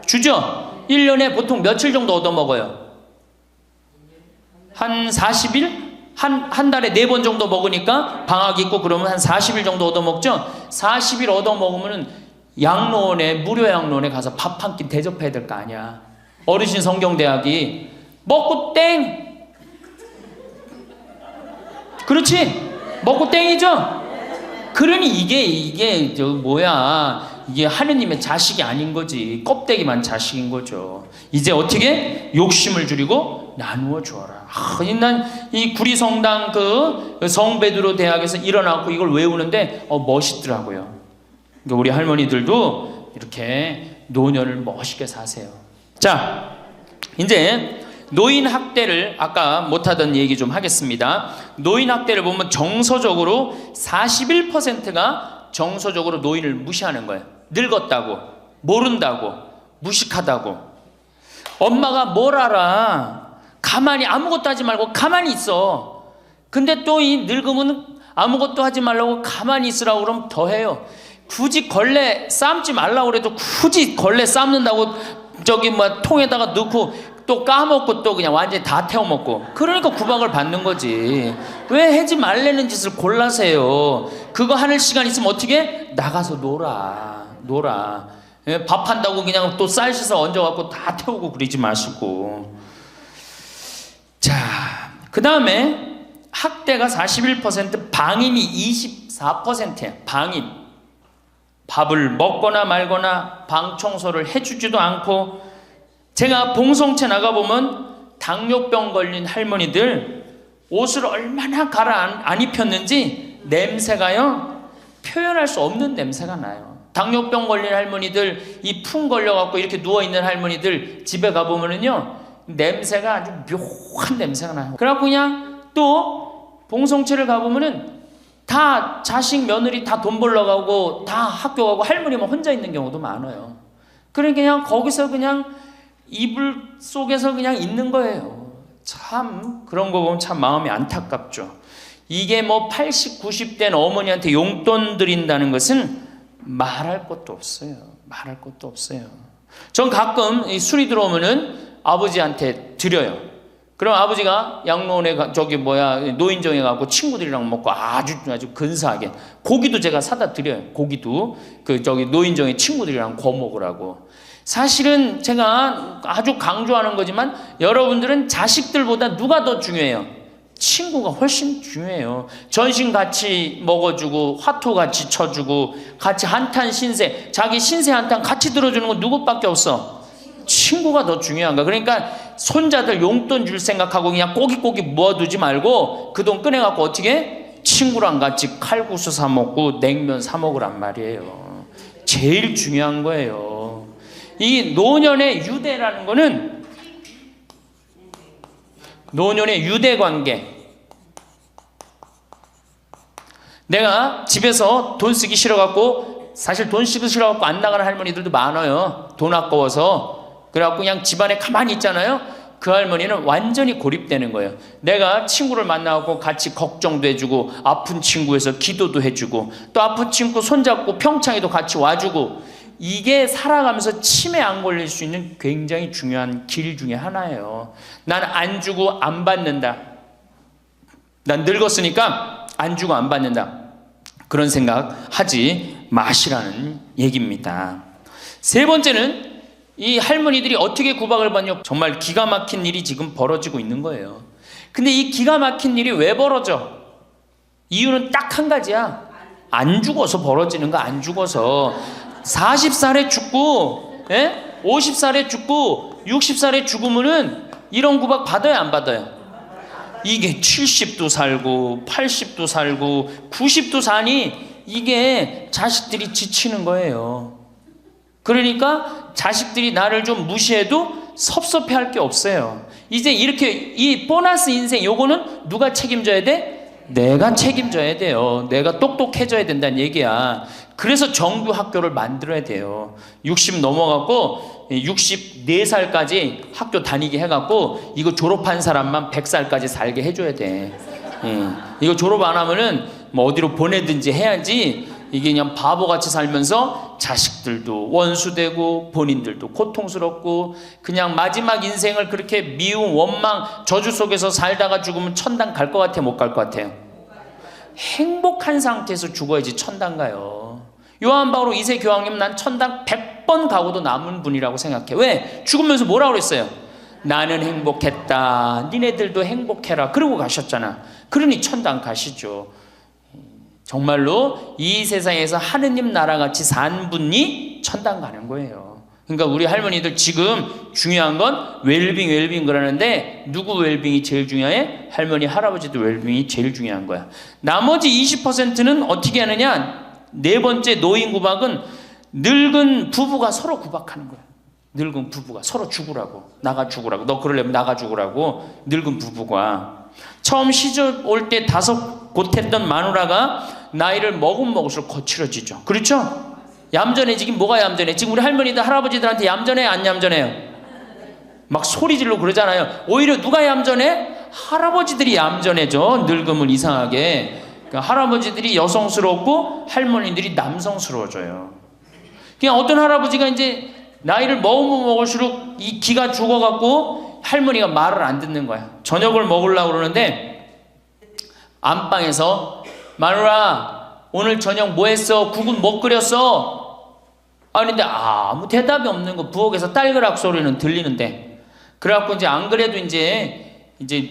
주죠? 1년에 보통 며칠 정도 얻어먹어요? 한 40일? 한 달에 4번 정도 먹으니까 방학 있고 그러면 한 40일 정도 얻어먹죠? 40일 얻어먹으면 양로원에, 무료 양로원에 가서 밥 한 끼 대접해야 될 거 아니야. 어르신 성경대학이 먹고 땡! 그렇지? 먹고 땡이죠? 그러니 이게 이게 하느님의 자식이 아닌 거지. 껍데기만 자식인 거죠. 이제 어떻게? 욕심을 줄이고 나누어 주어라. 난 이 구리성당 그 성베드로 대학에서 일어나고 이걸 외우는데 멋있더라고요. 그러니까 우리 할머니들도 이렇게 노년을 멋있게 사세요. 자, 이제 노인 학대를 아까 못하던 얘기 좀 하겠습니다. 노인 학대를 보면 정서적으로 41%가 정서적으로 노인을 무시하는 거예요. 늙었다고, 모른다고, 무식하다고. 엄마가 뭘 알아? 가만히 아무것도 하지 말고 가만히 있어. 근데 또 이 늙으면 아무것도 하지 말라고 가만히 있으라고 그러면 더 해요. 굳이 걸레 삶지 말라고 그래도 굳이 걸레 삶는다고 저기 뭐 통에다가 넣고 또 까먹고 또 그냥 완전히 다 태워 먹고. 그러니까 구박을 받는 거지. 왜 하지 말라는 짓을 골라세요? 그거 하는 시간 있으면 어떻게? 나가서 놀아. 밥 한다고 그냥 또 쌀 씻어 얹어갖고 다 태우고 그러지 마시고. 자, 그 다음에 학대가 41%, 방임이 24%예요. 방임. 밥을 먹거나 말거나 방 청소를 해주지도 않고. 제가 봉성체 나가보면 당뇨병 걸린 할머니들 옷을 얼마나 갈아 안 입혔는지 냄새가요, 표현할 수 없는 냄새가 나요. 당뇨병 걸린 할머니들, 이 풍 걸려갖고 이렇게 누워있는 할머니들 집에 가보면은요, 냄새가 아주 묘한 냄새가 나요. 그래갖고 그냥 또 봉성체를 가보면은 다 자식, 며느리 다 돈 벌러 가고 다 학교 가고 할머니만 혼자 있는 경우도 많아요. 그러니까 그냥 거기서 그냥 이불 속에서 그냥 있는 거예요. 참 그런 거 보면 참 마음이 안타깝죠. 이게 뭐 80, 90된 어머니한테 용돈 드린다는 것은 말할 것도 없어요. 말할 것도 없어요. 전 가끔 이 술이 들어오면은 아버지한테 드려요. 그럼 아버지가 양로원에 노인정에 가고 친구들이랑 먹고 아주 근사하게 고기도 제가 사다 드려요. 고기도 노인정에 친구들이랑 구워 먹으라고. 사실은 제가 아주 강조하는 거지만 여러분들은 자식들보다 누가 더 중요해요? 친구가 훨씬 중요해요. 전신 같이 먹어주고 화투 같이 쳐주고 같이 한탄 신세, 자기 신세 한탄 같이 들어주는 건 누구밖에 없어? 친구가 더 중요한 거야. 그러니까 손자들 용돈 줄 생각하고 그냥 꼬깃꼬깃 모아두지 말고 그 돈 꺼내갖고 어떻게 친구랑 같이 칼국수 사 먹고 냉면 사 먹으란 말이에요. 제일 중요한 거예요. 이 노년의 유대라는 거는 노년의 유대 관계. 내가 집에서 돈 쓰기 싫어갖고, 사실 돈 쓰기 싫어갖고 안 나가는 할머니들도 많아요. 돈 아까워서. 그래갖고 그냥 집안에 가만히 있잖아요. 그 할머니는 완전히 고립되는 거예요. 내가 친구를 만나고 같이 걱정도 해주고, 아픈 친구에서 기도도 해주고, 또 아픈 친구 손잡고 평창에도 같이 와주고, 이게 살아가면서 치매 안 걸릴 수 있는 굉장히 중요한 길 중에 하나예요. 난 안 주고 안 받는다. 난 늙었으니까 안 주고 안 받는다. 그런 생각 하지 마시라는 얘기입니다. 세 번째는 이 할머니들이 어떻게 구박을 받냐. 정말 기가 막힌 일이 지금 벌어지고 있는 거예요. 근데 이 기가 막힌 일이 왜 벌어져? 이유는 딱 한 가지야. 안 죽어서 벌어지는 거. 안 죽어서 40살에 죽고 50살에 죽고 60살에 죽으면은 이런 구박 받아요, 안 받아요? 이게 70도 살고 80도 살고 90도 사니 이게 자식들이 지치는 거예요. 그러니까 자식들이 나를 좀 무시해도 섭섭해할 게 없어요. 이제 이렇게 이 보너스 인생 요거는 누가 책임져야 돼? 내가 책임져야 돼요. 내가 똑똑해져야 된다는 얘기야. 그래서 정규 학교를 만들어야 돼요. 60 넘어갖고 64살까지 학교 다니게 해갖고 이거 졸업한 사람만 100살까지 살게 해줘야 돼. 이거 졸업 안 하면은 뭐 어디로 보내든지 해야지. 이게 그냥 바보같이 살면서 자식들도 원수되고 본인들도 고통스럽고 그냥 마지막 인생을 그렇게 미움, 원망, 저주 속에서 살다가 죽으면 천당 갈 것 같아요? 못 갈 것 같아요? 행복한 상태에서 죽어야지 천당 가요. 요한 바오로 2세 교황님 난 천당 100번 가고도 남은 분이라고 생각해. 왜? 죽으면서 뭐라고 그랬어요? 나는 행복했다. 니네들도 행복해라. 그러고 가셨잖아. 그러니 천당 가시죠. 정말로 이 세상에서 하느님 나라같이 산 분이 천당 가는 거예요. 그러니까 우리 할머니들 지금 중요한 건 웰빙 그러는데 누구 웰빙이 제일 중요해? 할머니 할아버지도 웰빙이 제일 중요한 거야. 나머지 20%는 어떻게 하느냐? 네 번째 노인 구박은 늙은 부부가 서로 구박하는 거야. 늙은 부부가 서로 죽으라고, 나가 죽으라고, 너 그러려면 나가 죽으라고. 늙은 부부가 처음 시집 올 때 다섯 곧했던 마누라가 나이를 먹을수록 거칠어지죠. 그렇죠? 얌전해지긴 뭐가 얌전해? 지금 우리 할머니들 할아버지들한테 얌전해 안 얌전해요? 막 소리 지르고 그러잖아요. 오히려 누가 얌전해? 할아버지들이 얌전해져. 늙으면 이상하게. 그러니까 할아버지들이 여성스럽고 할머니들이 남성스러워져요. 그냥 어떤 할아버지가 이제 나이를 먹으면 먹을수록 이 기가 죽어갖고 할머니가 말을 안 듣는 거야. 저녁을 먹으려고 그러는데 안방에서 마누라 오늘 저녁 뭐 했어? 국은 뭐 끓였어? 아닌데 아무 대답이 없는 거. 부엌에서 딸그락 소리는 들리는데. 그래갖고 이제 안 그래도 이제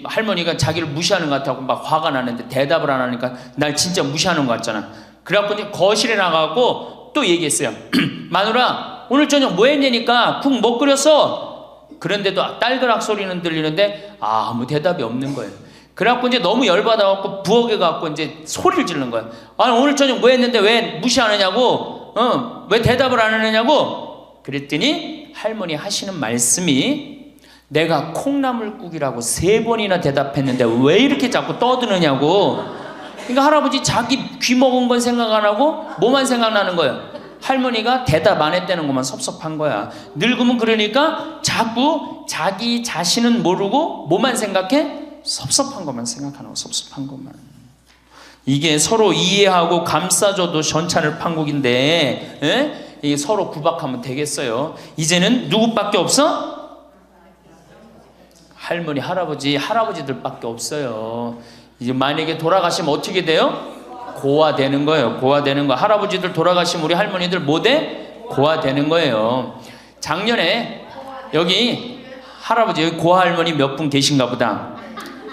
할머니가 자기를 무시하는 것 같아서 막 화가 나는데 대답을 안 하니까 날 진짜 무시하는 것 같잖아. 그래갖고 이제 거실에 나가고 또 얘기했어요. 마누라 오늘 저녁 뭐 했냐니까 국 뭐 끓였어? 그런데도 딸그락 소리는 들리는데 아무 대답이 없는 거예요. 그래갖고 이제 너무 열받아갖고 부엌에 가갖고 이제 소리를 지르는 거예요. 아니 오늘 저녁 뭐 했는데 왜 무시하느냐고. 왜 대답을 안 하느냐고 그랬더니 할머니 하시는 말씀이 내가 콩나물국이라고 3번이나 대답했는데 왜 이렇게 자꾸 떠드느냐고. 그러니까 할아버지 자기 귀 먹은 건 생각 안 하고 뭐만 생각나는 거예요. 할머니가 대답 안 했다는 것만 섭섭한 거야. 늙으면 그러니까 자꾸 자기 자신은 모르고 뭐만 생각해? 섭섭한 것만 생각하는 거. 섭섭한 것만. 이게 서로 이해하고 감싸줘도 전차를 판국인데 이게 서로 구박하면 되겠어요. 이제는 누구밖에 없어? 할머니, 할아버지들밖에 없어요. 이제 만약에 돌아가시면 어떻게 돼요? 고아되는 거예요. 고아되는 거. 할아버지들 돌아가시면 우리 할머니들 뭐 돼? 고아되는 거예요. 작년에 여기 할아버지, 여기 고아할머니 몇 분 계신가 보다.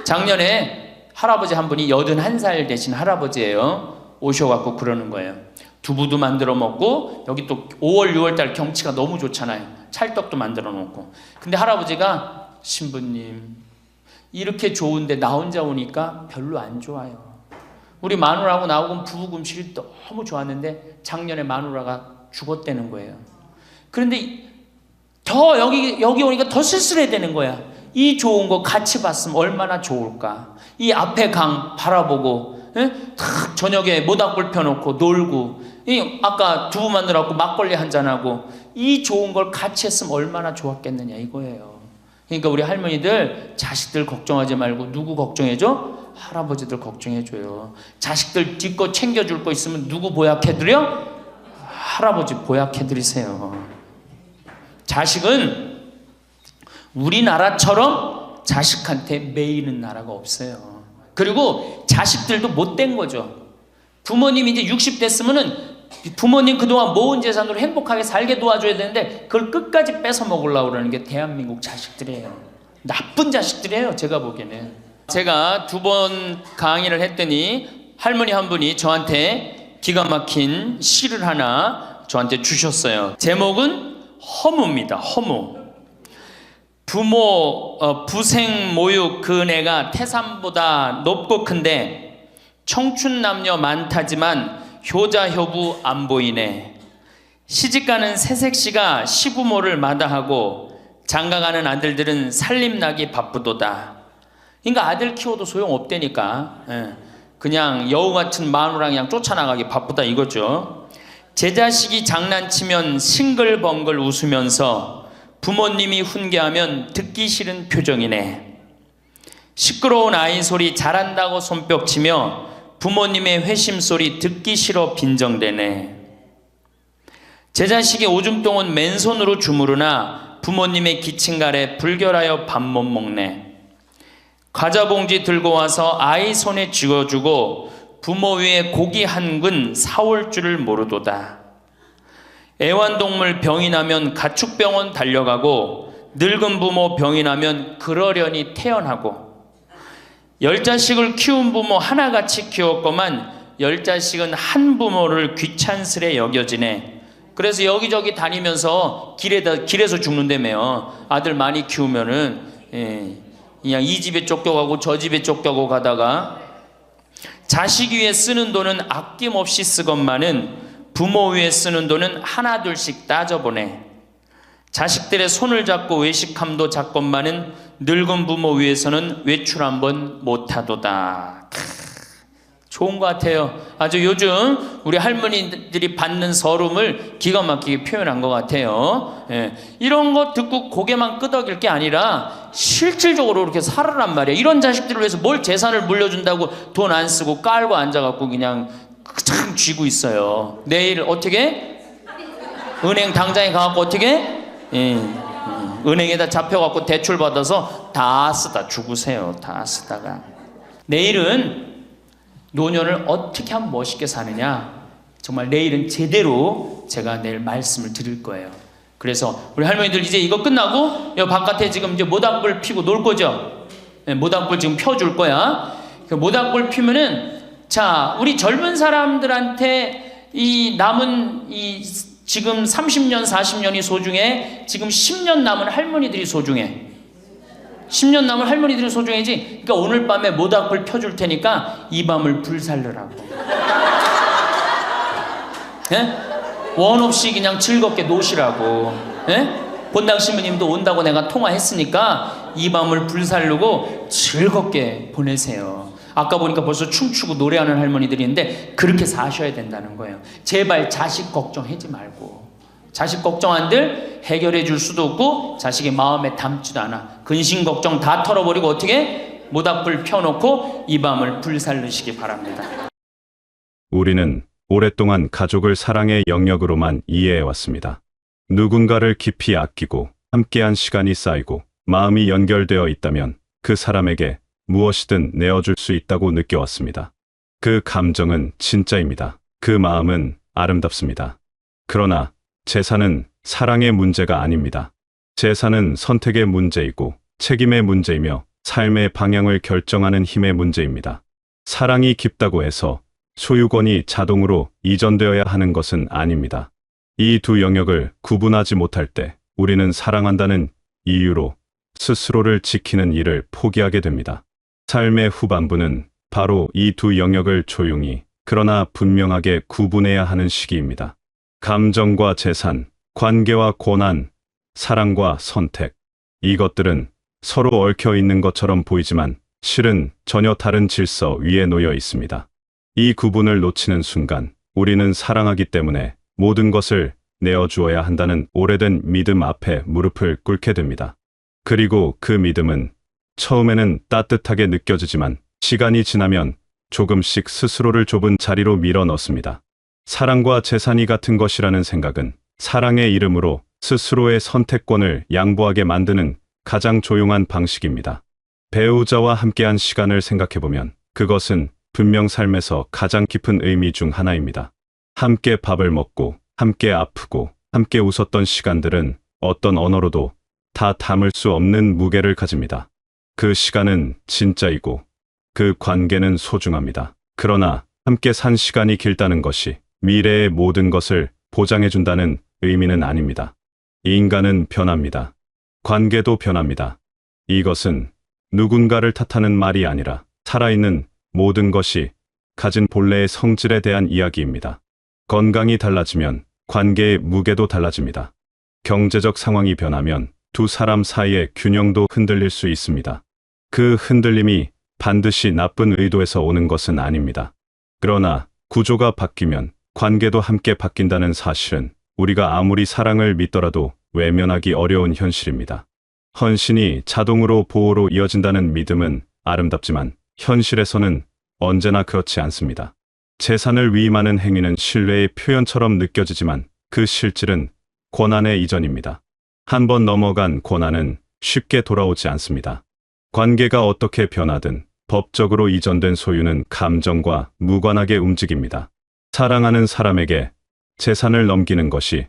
작년에 할아버지 한 분이 81살 되신 할아버지예요. 오셔갖고 그러는 거예요. 두부도 만들어 먹고 여기 또 5월 6월달 경치가 너무 좋잖아요. 찰떡도 만들어 놓고. 근데 할아버지가 신부님 이렇게 좋은데 나 혼자 오니까 별로 안 좋아요. 우리 마누라하고 나하고 부부금실이 너무 좋았는데 작년에 마누라가 죽었다는 거예요. 그런데 더 여기 오니까 더 쓸쓸해 되는 거야. 이 좋은 거 같이 봤으면 얼마나 좋을까. 이 앞에 강 바라보고 탁 저녁에 모닥불 펴놓고 놀고 아까 두부 만들어갖고 막걸리 한잔하고 이 좋은 걸 같이 했으면 얼마나 좋았겠느냐 이거예요. 그러니까 우리 할머니들 자식들 걱정하지 말고 누구 걱정해줘? 할아버지들 걱정해줘요. 자식들 뒷거 챙겨줄 거 있으면 누구 보약해드려? 할아버지 보약해드리세요. 자식은 우리나라처럼 자식한테 매이는 나라가 없어요. 그리고 자식들도 못된 거죠. 부모님이 이제 60 됐으면은 부모님 그동안 모은 재산으로 행복하게 살게 도와줘야 되는데 그걸 끝까지 뺏어 먹으려고 그러는 게 대한민국 자식들이에요. 나쁜 자식들이에요. 제가 보기에는. 제가 2번 강의를 했더니 할머니 한 분이 저한테 기가 막힌 시를 하나 저한테 주셨어요. 제목은 허무입니다. 허무. 부생 모육 그 은혜가 태산보다 높고 큰데 청춘 남녀 많다지만 효자 효부 안 보이네. 시집가는 새색시가 시부모를 마다하고 장가가는 아들들은 살림나기 바쁘도다. 그러니까 아들 키워도 소용없다니까. 그냥 여우 같은 마누라 그냥 쫓아나가기 바쁘다 이거죠. 제 자식이 장난치면 싱글벙글 웃으면서 부모님이 훈계하면 듣기 싫은 표정이네. 시끄러운 아이 소리 잘한다고 손뼉치며 부모님의 회심소리 듣기 싫어 빈정대네. 제 자식이 오줌똥은 맨손으로 주무르나 부모님의 기침갈에 불결하여 밥 못 먹네. 과자 봉지 들고 와서 아이 손에 쥐어주고 부모 위에 고기 한 근 사올 줄을 모르도다. 애완동물 병이 나면 가축병원 달려가고 늙은 부모 병이 나면 그러려니 태어나고 10자식을 키운 부모 하나같이 키웠건만 10자식은 한 부모를 귀찮스레 여겨지네. 그래서 여기저기 다니면서 길에서 죽는다며요. 아들 많이 키우면은 그냥 이 집에 쫓겨가고 저 집에 쫓겨가고 가다가 자식 위에 쓰는 돈은 아낌없이 쓰건만은 부모 위에 쓰는 돈은 하나둘씩 따져보네. 자식들의 손을 잡고 외식함도 작건만은 늙은 부모 위해서는 외출 한번 못하도다. 좋은 것 같아요. 아주 요즘 우리 할머니들이 받는 서름을 기가 막히게 표현한 것 같아요. 이런 거 듣고 고개만 끄덕일 게 아니라 실질적으로 이렇게 살아란 말이에요. 이런 자식들을 위해서 뭘 재산을 물려준다고 돈 안 쓰고 깔고 앉아갖고 그냥 참 쥐고 있어요. 내일 어떻게? 은행 당장에 가갖고 어떻게? 은행에다 잡혀갖고 대출 받아서 다 쓰다 죽으세요. 다 쓰다가 내일은 노년을 어떻게 하면 멋있게 사느냐, 정말 내일은 제대로 제가 내일 말씀을 드릴 거예요. 그래서 우리 할머니들 이제 이거 끝나고 여 바깥에 지금 이제 모닥불 피고 놀 거죠. 모닥불 지금 펴줄 거야. 그 모닥불 피면은 자 우리 젊은 사람들한테 이 남은 이 지금 30년 40년이 소중해. 지금 10년 남은 할머니들이 소중해. 10년 남은 할머니들이 소중해지. 그러니까 오늘 밤에 모닥불 펴줄 테니까 이 밤을 불살르라고. 예? 원 없이 그냥 즐겁게 노시라고. 예? 본당 신부님도 온다고 내가 통화했으니까 이 밤을 불살르고 즐겁게 보내세요. 아까 보니까 벌써 춤추고 노래하는 할머니들이 있는데 그렇게 사셔야 된다는 거예요. 제발 자식 걱정하지 말고. 자식 걱정한들 해결해 줄 수도 없고 자식의 마음에 담지도 않아. 근심 걱정 다 털어버리고 어떻게? 모닥불 펴놓고 이 밤을 불살르시기 바랍니다. 우리는 오랫동안 가족을 사랑의 영역으로만 이해해왔습니다. 누군가를 깊이 아끼고 함께한 시간이 쌓이고 마음이 연결되어 있다면 그 사람에게 무엇이든 내어줄 수 있다고 느껴왔습니다. 그 감정은 진짜입니다. 그 마음은 아름답습니다. 그러나 재산은 사랑의 문제가 아닙니다. 재산은 선택의 문제이고 책임의 문제이며 삶의 방향을 결정하는 힘의 문제입니다. 사랑이 깊다고 해서 소유권이 자동으로 이전되어야 하는 것은 아닙니다. 이 두 영역을 구분하지 못할 때 우리는 사랑한다는 이유로 스스로를 지키는 일을 포기하게 됩니다. 삶의 후반부는 바로 이 두 영역을 조용히 그러나 분명하게 구분해야 하는 시기입니다. 감정과 재산, 관계와 고난, 사랑과 선택. 이것들은 서로 얽혀 있는 것처럼 보이지만 실은 전혀 다른 질서 위에 놓여 있습니다. 이 구분을 놓치는 순간 우리는 사랑하기 때문에 모든 것을 내어주어야 한다는 오래된 믿음 앞에 무릎을 꿇게 됩니다. 그리고 그 믿음은 처음에는 따뜻하게 느껴지지만 시간이 지나면 조금씩 스스로를 좁은 자리로 밀어 넣습니다. 사랑과 재산이 같은 것이라는 생각은 사랑의 이름으로 스스로의 선택권을 양보하게 만드는 가장 조용한 방식입니다. 배우자와 함께한 시간을 생각해보면 그것은 분명 삶에서 가장 깊은 의미 중 하나입니다. 함께 밥을 먹고 함께 아프고 함께 웃었던 시간들은 어떤 언어로도 다 담을 수 없는 무게를 가집니다. 그 시간은 진짜이고 그 관계는 소중합니다. 그러나 함께 산 시간이 길다는 것이 미래의 모든 것을 보장해준다는 의미는 아닙니다. 인간은 변합니다. 관계도 변합니다. 이것은 누군가를 탓하는 말이 아니라 살아있는 모든 것이 가진 본래의 성질에 대한 이야기입니다. 건강이 달라지면 관계의 무게도 달라집니다. 경제적 상황이 변하면 두 사람 사이의 균형도 흔들릴 수 있습니다. 그 흔들림이 반드시 나쁜 의도에서 오는 것은 아닙니다. 그러나 구조가 바뀌면 관계도 함께 바뀐다는 사실은 우리가 아무리 사랑을 믿더라도 외면하기 어려운 현실입니다. 헌신이 자동으로 보호로 이어진다는 믿음은 아름답지만 현실에서는 언제나 그렇지 않습니다. 재산을 위임하는 행위는 신뢰의 표현처럼 느껴지지만 그 실질은 고난의 이전입니다. 한번 넘어간 고난은 쉽게 돌아오지 않습니다. 관계가 어떻게 변하든 법적으로 이전된 소유는 감정과 무관하게 움직입니다. 사랑하는 사람에게 재산을 넘기는 것이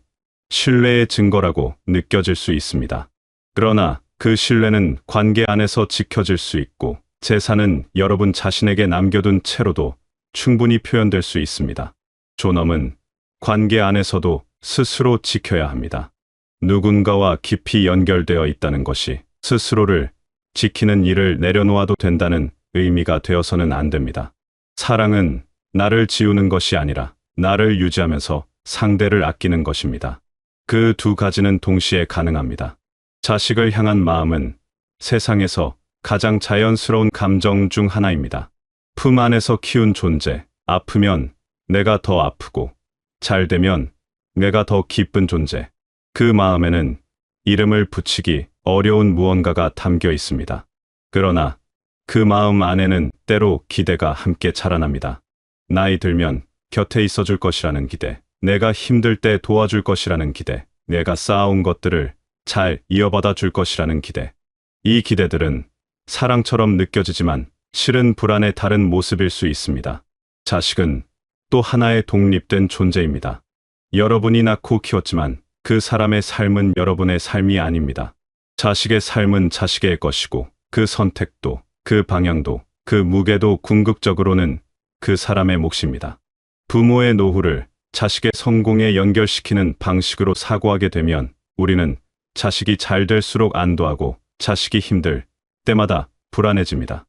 신뢰의 증거라고 느껴질 수 있습니다. 그러나 그 신뢰는 관계 안에서 지켜질 수 있고 재산은 여러분 자신에게 남겨둔 채로도 충분히 표현될 수 있습니다. 존엄은 관계 안에서도 스스로 지켜야 합니다. 누군가와 깊이 연결되어 있다는 것이 스스로를 지키는 일을 내려놓아도 된다는 의미가 되어서는 안 됩니다. 사랑은 나를 지우는 것이 아니라 나를 유지하면서 상대를 아끼는 것입니다. 그 두 가지는 동시에 가능합니다. 자식을 향한 마음은 세상에서 가장 자연스러운 감정 중 하나입니다. 품 안에서 키운 존재, 아프면 내가 더 아프고 잘 되면 내가 더 기쁜 존재. 그 마음에는 이름을 붙이기 어려운 무언가가 담겨 있습니다. 그러나 그 마음 안에는 때로 기대가 함께 자라납니다. 나이 들면 곁에 있어줄 것이라는 기대, 내가 힘들 때 도와줄 것이라는 기대, 내가 쌓아온 것들을 잘 이어받아 줄 것이라는 기대. 이 기대들은 사랑처럼 느껴지지만 실은 불안의 다른 모습일 수 있습니다. 자식은 또 하나의 독립된 존재입니다. 여러분이 낳고 키웠지만 그 사람의 삶은 여러분의 삶이 아닙니다. 자식의 삶은 자식의 것이고 그 선택도, 그 방향도, 그 무게도 궁극적으로는 그 사람의 몫입니다. 부모의 노후를 자식의 성공에 연결시키는 방식으로 사고하게 되면 우리는 자식이 잘 될수록 안도하고 자식이 힘들 때마다 불안해집니다.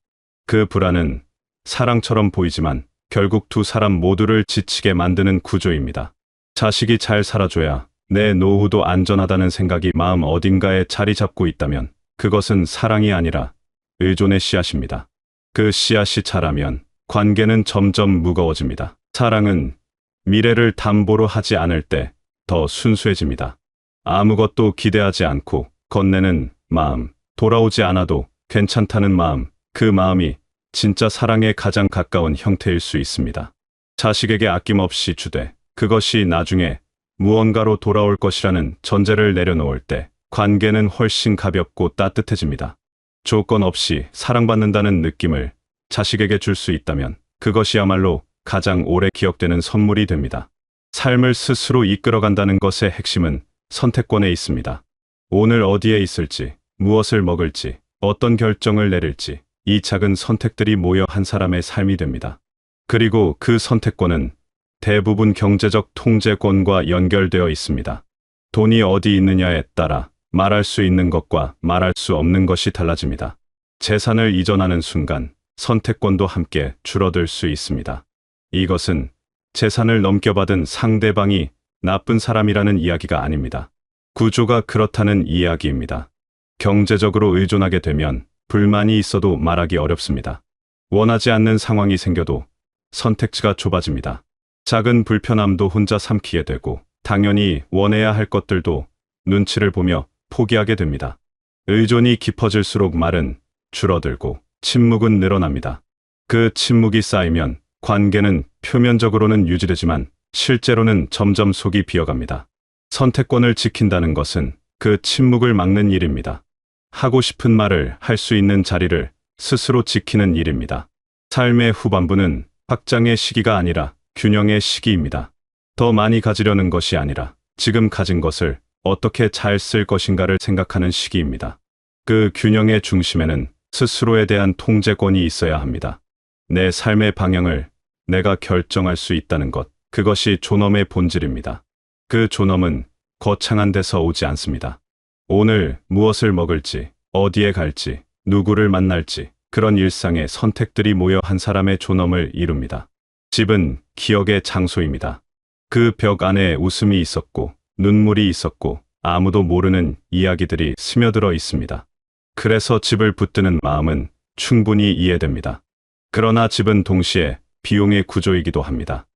그 불안은 사랑처럼 보이지만 결국 두 사람 모두를 지치게 만드는 구조입니다. 자식이 잘 살아줘야 내 노후도 안전하다는 생각이 마음 어딘가에 자리 잡고 있다면 그것은 사랑이 아니라 의존의 씨앗입니다. 그 씨앗이 자라면 관계는 점점 무거워집니다. 사랑은 미래를 담보로 하지 않을 때 더 순수해집니다. 아무것도 기대하지 않고 건네는 마음, 돌아오지 않아도 괜찮다는 마음, 그 마음이 진짜 사랑에 가장 가까운 형태일 수 있습니다. 자식에게 아낌없이 주되 그것이 나중에 무언가로 돌아올 것이라는 전제를 내려놓을 때 관계는 훨씬 가볍고 따뜻해집니다. 조건 없이 사랑받는다는 느낌을 자식에게 줄 수 있다면 그것이야말로 가장 오래 기억되는 선물이 됩니다. 삶을 스스로 이끌어간다는 것의 핵심은 선택권에 있습니다. 오늘 어디에 있을지, 무엇을 먹을지, 어떤 결정을 내릴지, 이 작은 선택들이 모여 한 사람의 삶이 됩니다. 그리고 그 선택권은 대부분 경제적 통제권과 연결되어 있습니다. 돈이 어디 있느냐에 따라 말할 수 있는 것과 말할 수 없는 것이 달라집니다. 재산을 이전하는 순간 선택권도 함께 줄어들 수 있습니다. 이것은 재산을 넘겨받은 상대방이 나쁜 사람이라는 이야기가 아닙니다. 구조가 그렇다는 이야기입니다. 경제적으로 의존하게 되면 불만이 있어도 말하기 어렵습니다. 원하지 않는 상황이 생겨도 선택지가 좁아집니다. 작은 불편함도 혼자 삼키게 되고 당연히 원해야 할 것들도 눈치를 보며 포기하게 됩니다. 의존이 깊어질수록 말은 줄어들고 침묵은 늘어납니다. 그 침묵이 쌓이면 관계는 표면적으로는 유지되지만 실제로는 점점 속이 비어갑니다. 선택권을 지킨다는 것은 그 침묵을 막는 일입니다. 하고 싶은 말을 할 수 있는 자리를 스스로 지키는 일입니다. 삶의 후반부는 확장의 시기가 아니라 균형의 시기입니다. 더 많이 가지려는 것이 아니라 지금 가진 것을 어떻게 잘 쓸 것인가를 생각하는 시기입니다. 그 균형의 중심에는 스스로에 대한 통제권이 있어야 합니다. 내 삶의 방향을 내가 결정할 수 있다는 것, 그것이 존엄의 본질입니다. 그 존엄은 거창한 데서 오지 않습니다. 오늘 무엇을 먹을지, 어디에 갈지, 누구를 만날지, 그런 일상의 선택들이 모여 한 사람의 존엄을 이룹니다. 집은 기억의 장소입니다. 그 벽 안에 웃음이 있었고, 눈물이 있었고, 아무도 모르는 이야기들이 스며들어 있습니다. 그래서 집을 붙드는 마음은 충분히 이해됩니다. 그러나 집은 동시에 비용의 구조이기도 합니다.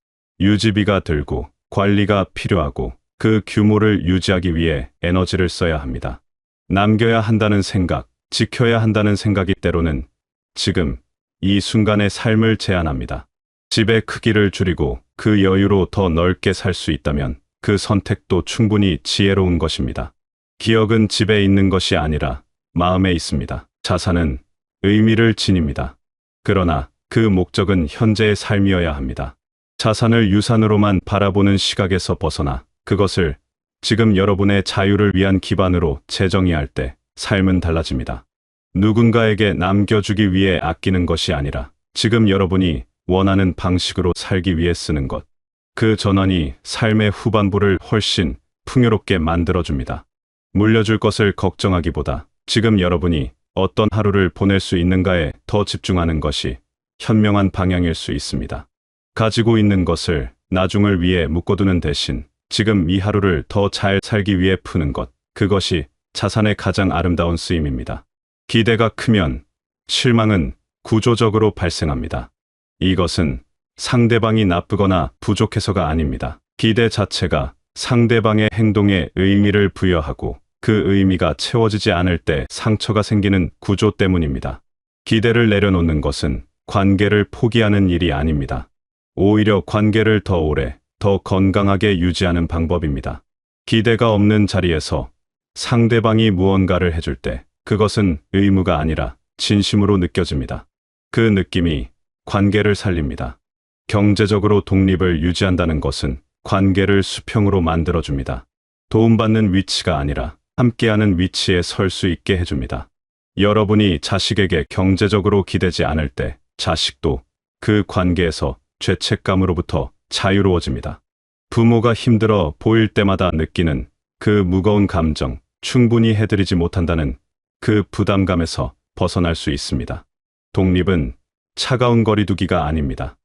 유지비가 들고 관리가 필요하고 그 규모를 유지하기 위해 에너지를 써야 합니다. 남겨야 한다는 생각, 지켜야 한다는 생각이 때로는 지금 이 순간의 삶을 제한합니다. 집의 크기를 줄이고 그 여유로 더 넓게 살 수 있다면 그 선택도 충분히 지혜로운 것입니다. 기억은 집에 있는 것이 아니라 마음에 있습니다. 자산은 의미를 지닙니다. 그러나 그 목적은 현재의 삶이어야 합니다. 자산을 유산으로만 바라보는 시각에서 벗어나 그것을 지금 여러분의 자유를 위한 기반으로 재정의할 때 삶은 달라집니다. 누군가에게 남겨주기 위해 아끼는 것이 아니라 지금 여러분이 원하는 방식으로 살기 위해 쓰는 것. 그 전환이 삶의 후반부를 훨씬 풍요롭게 만들어줍니다. 물려줄 것을 걱정하기보다 지금 여러분이 어떤 하루를 보낼 수 있는가에 더 집중하는 것이 현명한 방향일 수 있습니다. 가지고 있는 것을 나중을 위해 묶어두는 대신 지금 이 하루를 더 잘 살기 위해 푸는 것, 그것이 자산의 가장 아름다운 쓰임입니다. 기대가 크면 실망은 구조적으로 발생합니다. 이것은 상대방이 나쁘거나 부족해서가 아닙니다. 기대 자체가 상대방의 행동에 의미를 부여하고 그 의미가 채워지지 않을 때 상처가 생기는 구조 때문입니다. 기대를 내려놓는 것은 관계를 포기하는 일이 아닙니다. 오히려 관계를 더 오래, 더 건강하게 유지하는 방법입니다. 기대가 없는 자리에서 상대방이 무언가를 해줄 때 그것은 의무가 아니라 진심으로 느껴집니다. 그 느낌이 관계를 살립니다. 경제적으로 독립을 유지한다는 것은 관계를 수평으로 만들어줍니다. 도움받는 위치가 아니라 함께하는 위치에 설 수 있게 해줍니다. 여러분이 자식에게 경제적으로 기대지 않을 때 자식도 그 관계에서 죄책감으로부터 자유로워집니다. 부모가 힘들어 보일 때마다 느끼는 그 무거운 감정, 충분히 해드리지 못한다는 그 부담감에서 벗어날 수 있습니다. 독립은 차가운 거리두기가 아닙니다.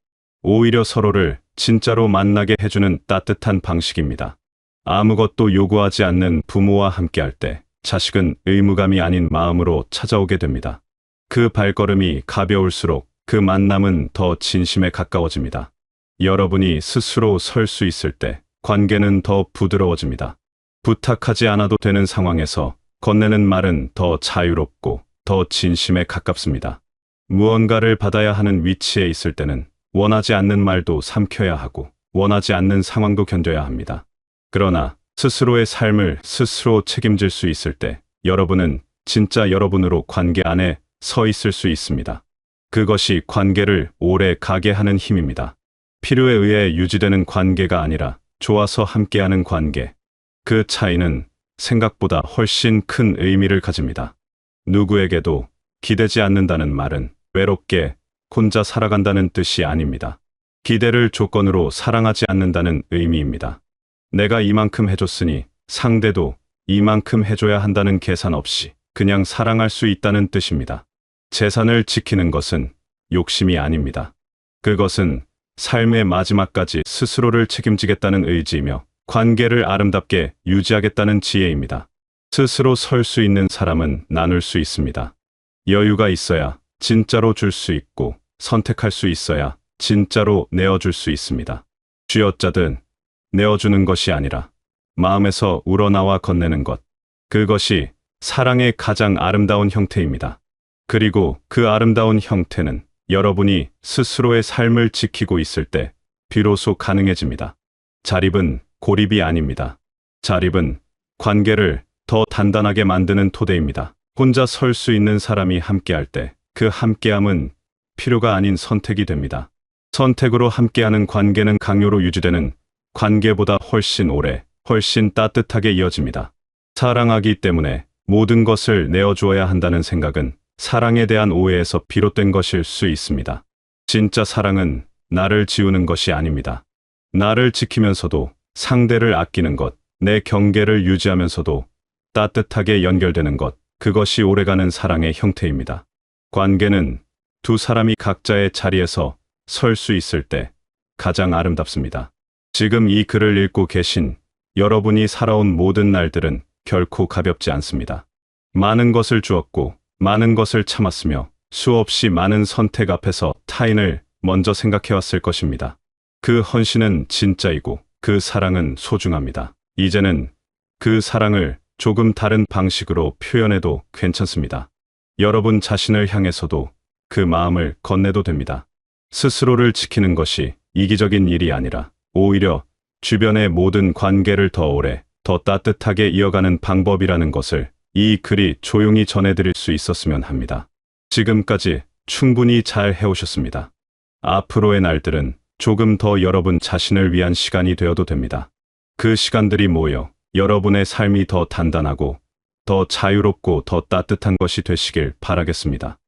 오히려 서로를 진짜로 만나게 해주는 따뜻한 방식입니다. 아무것도 요구하지 않는 부모와 함께할 때 자식은 의무감이 아닌 마음으로 찾아오게 됩니다. 그 발걸음이 가벼울수록 그 만남은 더 진심에 가까워집니다. 여러분이 스스로 설 수 있을 때 관계는 더 부드러워집니다. 부탁하지 않아도 되는 상황에서 건네는 말은 더 자유롭고 더 진심에 가깝습니다. 무언가를 받아야 하는 위치에 있을 때는 원하지 않는 말도 삼켜야 하고 원하지 않는 상황도 견뎌야 합니다. 그러나 스스로의 삶을 스스로 책임질 수 있을 때 여러분은 진짜 여러분으로 관계 안에 서 있을 수 있습니다. 그것이 관계를 오래 가게 하는 힘입니다. 필요에 의해 유지되는 관계가 아니라 좋아서 함께하는 관계. 그 차이는 생각보다 훨씬 큰 의미를 가집니다. 누구에게도 기대지 않는다는 말은 외롭게 혼자 살아간다는 뜻이 아닙니다. 기대를 조건으로 사랑하지 않는다는 의미입니다. 내가 이만큼 해줬으니 상대도 이만큼 해줘야 한다는 계산 없이 그냥 사랑할 수 있다는 뜻입니다. 재산을 지키는 것은 욕심이 아닙니다. 그것은 삶의 마지막까지 스스로를 책임지겠다는 의지이며 관계를 아름답게 유지하겠다는 지혜입니다. 스스로 설 수 있는 사람은 나눌 수 있습니다. 여유가 있어야 진짜로 줄 수 있고 선택할 수 있어야 진짜로 내어줄 수 있습니다. 쥐어짜든 내어주는 것이 아니라 마음에서 우러나와 건네는 것. 그것이 사랑의 가장 아름다운 형태입니다. 그리고 그 아름다운 형태는 여러분이 스스로의 삶을 지키고 있을 때 비로소 가능해집니다. 자립은 고립이 아닙니다. 자립은 관계를 더 단단하게 만드는 토대입니다. 혼자 설 수 있는 사람이 함께할 때 그 함께함은 필요가 아닌 선택이 됩니다. 선택으로 함께하는 관계는 강요로 유지되는 관계보다 훨씬 오래, 훨씬 따뜻하게 이어집니다. 사랑하기 때문에 모든 것을 내어주어야 한다는 생각은 사랑에 대한 오해에서 비롯된 것일 수 있습니다. 진짜 사랑은 나를 지우는 것이 아닙니다. 나를 지키면서도 상대를 아끼는 것, 내 경계를 유지하면서도 따뜻하게 연결되는 것, 그것이 오래가는 사랑의 형태입니다. 관계는 두 사람이 각자의 자리에서 설 수 있을 때 가장 아름답습니다. 지금 이 글을 읽고 계신 여러분이 살아온 모든 날들은 결코 가볍지 않습니다. 많은 것을 주었고 많은 것을 참았으며 수없이 많은 선택 앞에서 타인을 먼저 생각해왔을 것입니다. 그 헌신은 진짜이고 그 사랑은 소중합니다. 이제는 그 사랑을 조금 다른 방식으로 표현해도 괜찮습니다. 여러분 자신을 향해서도 그 마음을 건네도 됩니다. 스스로를 지키는 것이 이기적인 일이 아니라 오히려 주변의 모든 관계를 더 오래, 더 따뜻하게 이어가는 방법이라는 것을 이 글이 조용히 전해드릴 수 있었으면 합니다. 지금까지 충분히 잘 해오셨습니다. 앞으로의 날들은 조금 더 여러분 자신을 위한 시간이 되어도 됩니다. 그 시간들이 모여 여러분의 삶이 더 단단하고 더 자유롭고 더 따뜻한 것이 되시길 바라겠습니다.